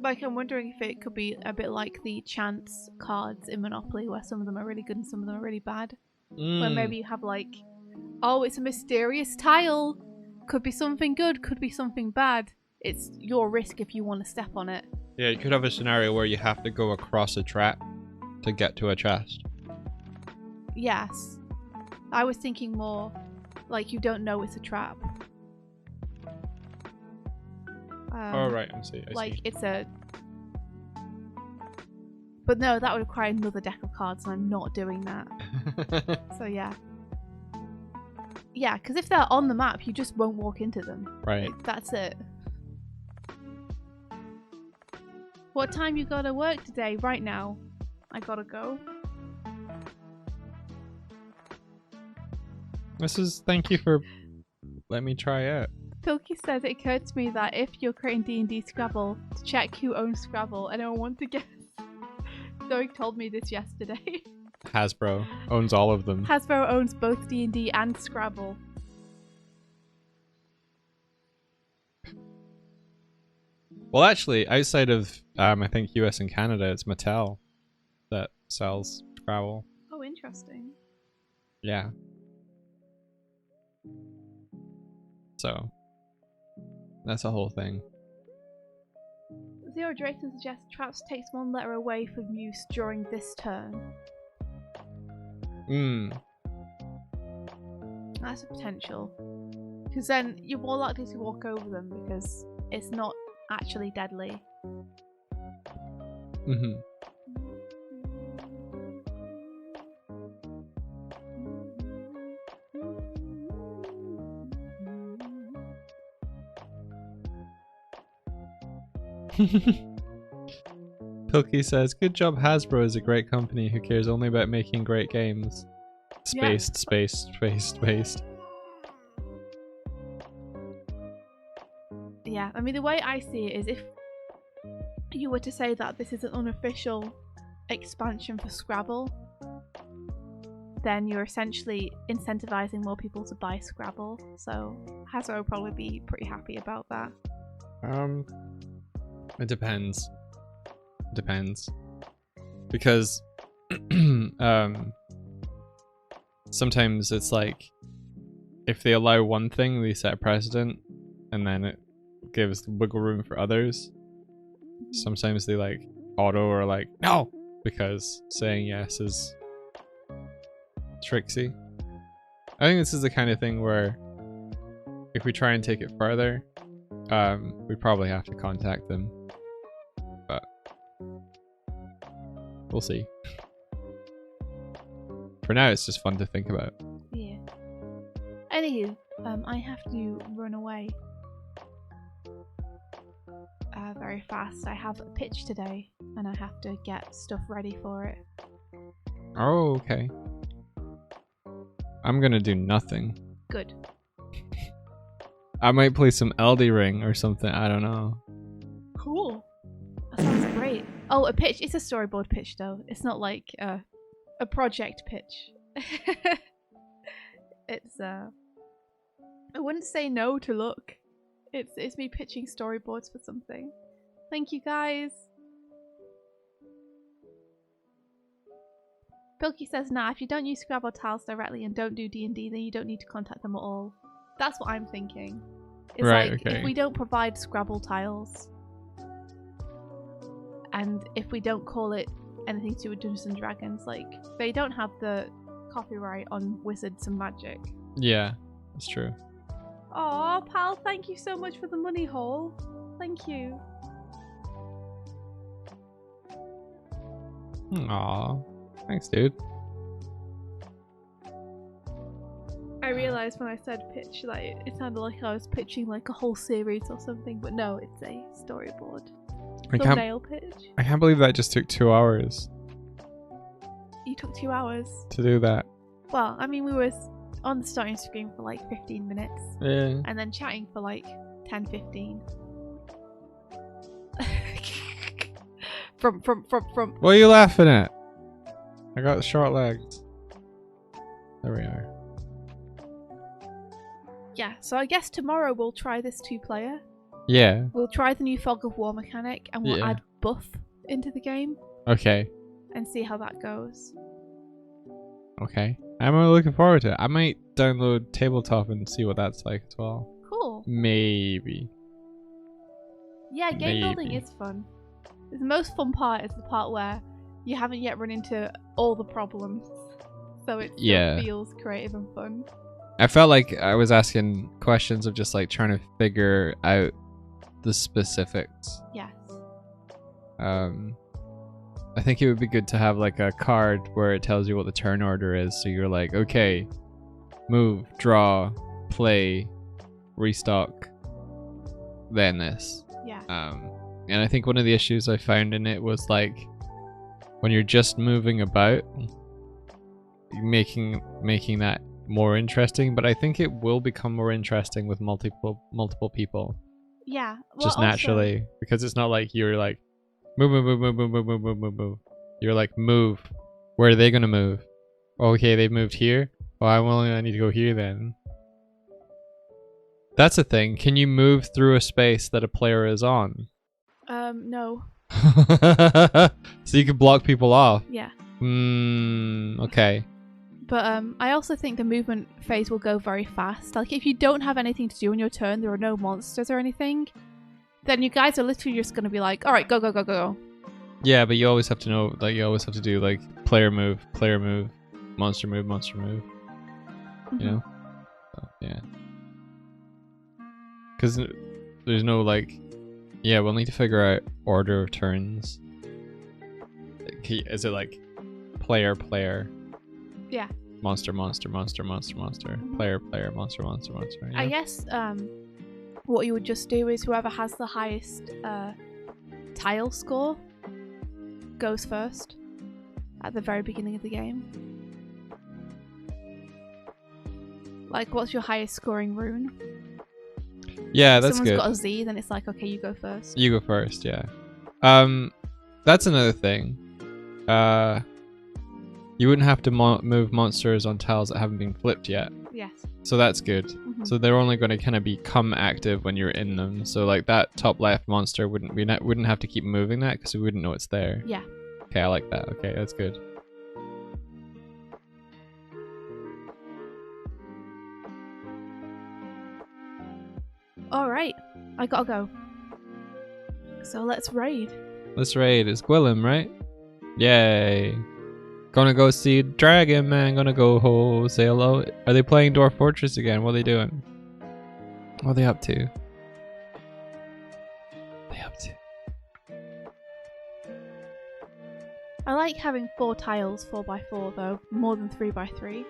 Speaker 1: Like, I'm wondering if it could be a bit like the chance cards in Monopoly, where some of them are really good and some of them are really bad. Where maybe you have like, oh, it's a mysterious tile. Could be something good, could be something bad. It's your risk if you want to step on it.
Speaker 2: Yeah, you could have a scenario where you have to go across a trap to get to a chest.
Speaker 1: Yes. I was thinking more Like, you don't know it's a trap.
Speaker 2: Oh, right. I see.
Speaker 1: Like, it's a... But no, that would require another deck of cards, and I'm not doing that. So, yeah. Yeah, because if they're on the map, you just won't walk into them.
Speaker 2: Right.
Speaker 1: Like, that's it. What time you gotta work today? Right now. I gotta go.
Speaker 2: Thank you for letting me try it.
Speaker 1: Pilky says it occurred to me that if you're creating D&D Scrabble, to check who owns Scrabble, and I want to guess. Doig told me this yesterday.
Speaker 2: Hasbro owns all of them.
Speaker 1: Hasbro owns both D&D and Scrabble.
Speaker 2: Well, actually, outside of I think US and Canada, it's Mattel that sells Scrabble.
Speaker 1: Oh, interesting.
Speaker 2: Yeah. So that's a whole thing.
Speaker 1: Zero Drayton suggests traps takes one letter away from use during this turn. That's a potential. Because then you're more likely to walk over them because it's not actually deadly.
Speaker 2: Pilky says, "Good job, Hasbro is a great company who cares only about making great games." Spaced, spaced.
Speaker 1: Yeah, I mean, the way I see it is if you were to say that this is an unofficial expansion for Scrabble, then you're essentially incentivizing more people to buy Scrabble. So Hasbro will probably be pretty happy about that.
Speaker 2: It depends. Because sometimes it's like if they allow one thing, they set a precedent, and then it gives wiggle room for others. Sometimes they like auto or like no, because saying yes is tricksy. I think this is the kind of thing where if we try and take it further, we probably have to contact them, but we'll see. For now, it's just fun to think about.
Speaker 1: Yeah. Anywho, I have to run away very fast. I have a pitch today, and I have to get stuff ready for it.
Speaker 2: Oh, okay. I'm gonna do nothing.
Speaker 1: Good.
Speaker 2: I might play some Elden Ring or something. I don't know.
Speaker 1: Cool. That sounds great. Oh, a pitch. It's a storyboard pitch, though. It's not like a project pitch. It's I wouldn't say no to look. It's me pitching storyboards for something. Thank you, guys. Pilky says, nah, if you don't use Scrabble tiles directly and don't do D&D, then you don't need to contact them at all. That's what I'm thinking. It's
Speaker 2: right,
Speaker 1: like,
Speaker 2: okay.
Speaker 1: if we don't provide Scrabble tiles, and if we don't call it anything to do with Dungeons and Dragons, like, they don't have the copyright on Wizards and Magic.
Speaker 2: Yeah, that's true.
Speaker 1: Aw, pal, thank you so much for the money haul. Thank you.
Speaker 2: Aw, thanks, dude.
Speaker 1: I realised when I said pitch that it sounded like I was pitching like a whole series or something, but no, it's a storyboard. Thumbnail pitch.
Speaker 2: I can't believe that just took 2 hours.
Speaker 1: You took 2 hours
Speaker 2: to do that.
Speaker 1: Well, I mean, we were on the starting screen for like 15 minutes.
Speaker 2: Yeah.
Speaker 1: And then chatting for like 10-15. from
Speaker 2: What are you laughing at? I got short legs. There we are.
Speaker 1: Yeah, so I guess tomorrow we'll try this 2-player.
Speaker 2: Yeah.
Speaker 1: We'll try the new Fog of War mechanic and we'll add buff into the game.
Speaker 2: Okay.
Speaker 1: And see how that goes.
Speaker 2: Okay. I'm really looking forward to it. I might download Tabletop and see what that's like as well.
Speaker 1: Cool.
Speaker 2: Maybe.
Speaker 1: Yeah, game building is fun. The most fun part is the part where you haven't yet run into all the problems. So it still feels creative and fun.
Speaker 2: I felt like I was asking questions of just like trying to figure out the specifics.
Speaker 1: Yes.
Speaker 2: I think it would be good to have like a card where it tells you what the turn order is. So you're like, okay, move, draw, play, restock, then this.
Speaker 1: Yeah.
Speaker 2: And I think one of the issues I found in it was like when you're just moving about, making that more interesting. But I think it will become more interesting with multiple people.
Speaker 1: Yeah.
Speaker 2: Just naturally, because it's not like you're like move. You're like move. Where are they gonna move? Okay, they've moved here. Oh, I need to go here then. That's a thing. Can you move through a space that a player is on?
Speaker 1: No.
Speaker 2: So you can block people off.
Speaker 1: Yeah.
Speaker 2: Okay.
Speaker 1: But I also think the movement phase will go very fast. Like if you don't have anything to do on your turn, there are no monsters or anything, then you guys are literally just going to be like, all right, go.
Speaker 2: Yeah, but you always have to know, like you always have to do like player move, monster move,
Speaker 1: Mm-hmm.
Speaker 2: you know? So, yeah. Because there's no like, yeah, we'll need to figure out order of turns. Is it like player?
Speaker 1: Yeah.
Speaker 2: Monster.
Speaker 1: Mm-hmm.
Speaker 2: Player, monster. Yeah?
Speaker 1: I guess what you would just do is whoever has the highest tile score goes first at the very beginning of the game. Like, what's your highest scoring rune?
Speaker 2: Yeah,
Speaker 1: If
Speaker 2: that's
Speaker 1: someone's
Speaker 2: good.
Speaker 1: got a Z, then it's like, okay, you go first.
Speaker 2: You go first, yeah. That's another thing. You wouldn't have to move monsters on tiles that haven't been flipped yet.
Speaker 1: Yes.
Speaker 2: So that's good.
Speaker 1: Mm-hmm.
Speaker 2: So they're only going to kind of become active when you're in them. So like that top left monster wouldn't have to keep moving that because we wouldn't know it's there.
Speaker 1: Yeah.
Speaker 2: Okay, I like that. Okay, that's good.
Speaker 1: All right, I gotta go. So let's raid.
Speaker 2: Let's raid. It's Gwillem, right? Yay. Gonna go see Dragon Man. Gonna go say hello. Are they playing Dwarf Fortress again? What are they doing? What are they up to?
Speaker 1: I like having 4 tiles 4x4 though, more than 3x3.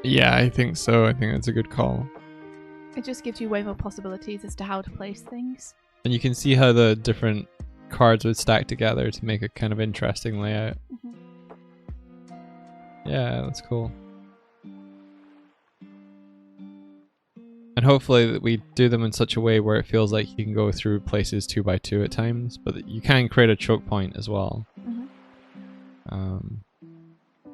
Speaker 2: Yeah, I think so. I think that's a good call.
Speaker 1: It just gives you way more possibilities as to how to place things.
Speaker 2: And you can see how the different cards would stack together to make a kind of interesting layout.
Speaker 1: Mm-hmm.
Speaker 2: Yeah, that's cool. And hopefully that we do them in such a way where it feels like you can go through places 2x2 at times, but that you can create a choke point as well.
Speaker 1: Mm-hmm.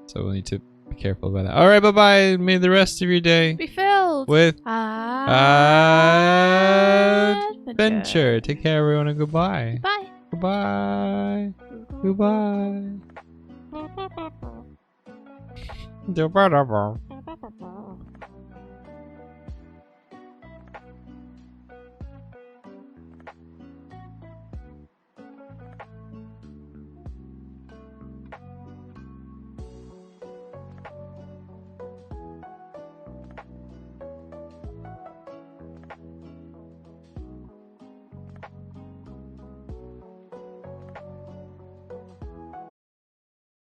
Speaker 2: So we'll need to be careful about that. Alright, bye-bye. May the rest of your day
Speaker 1: Be filled
Speaker 2: with
Speaker 1: adventure.
Speaker 2: Take care, everyone, and goodbye.
Speaker 1: Bye.
Speaker 2: Goodbye. Goodbye. Goodbye.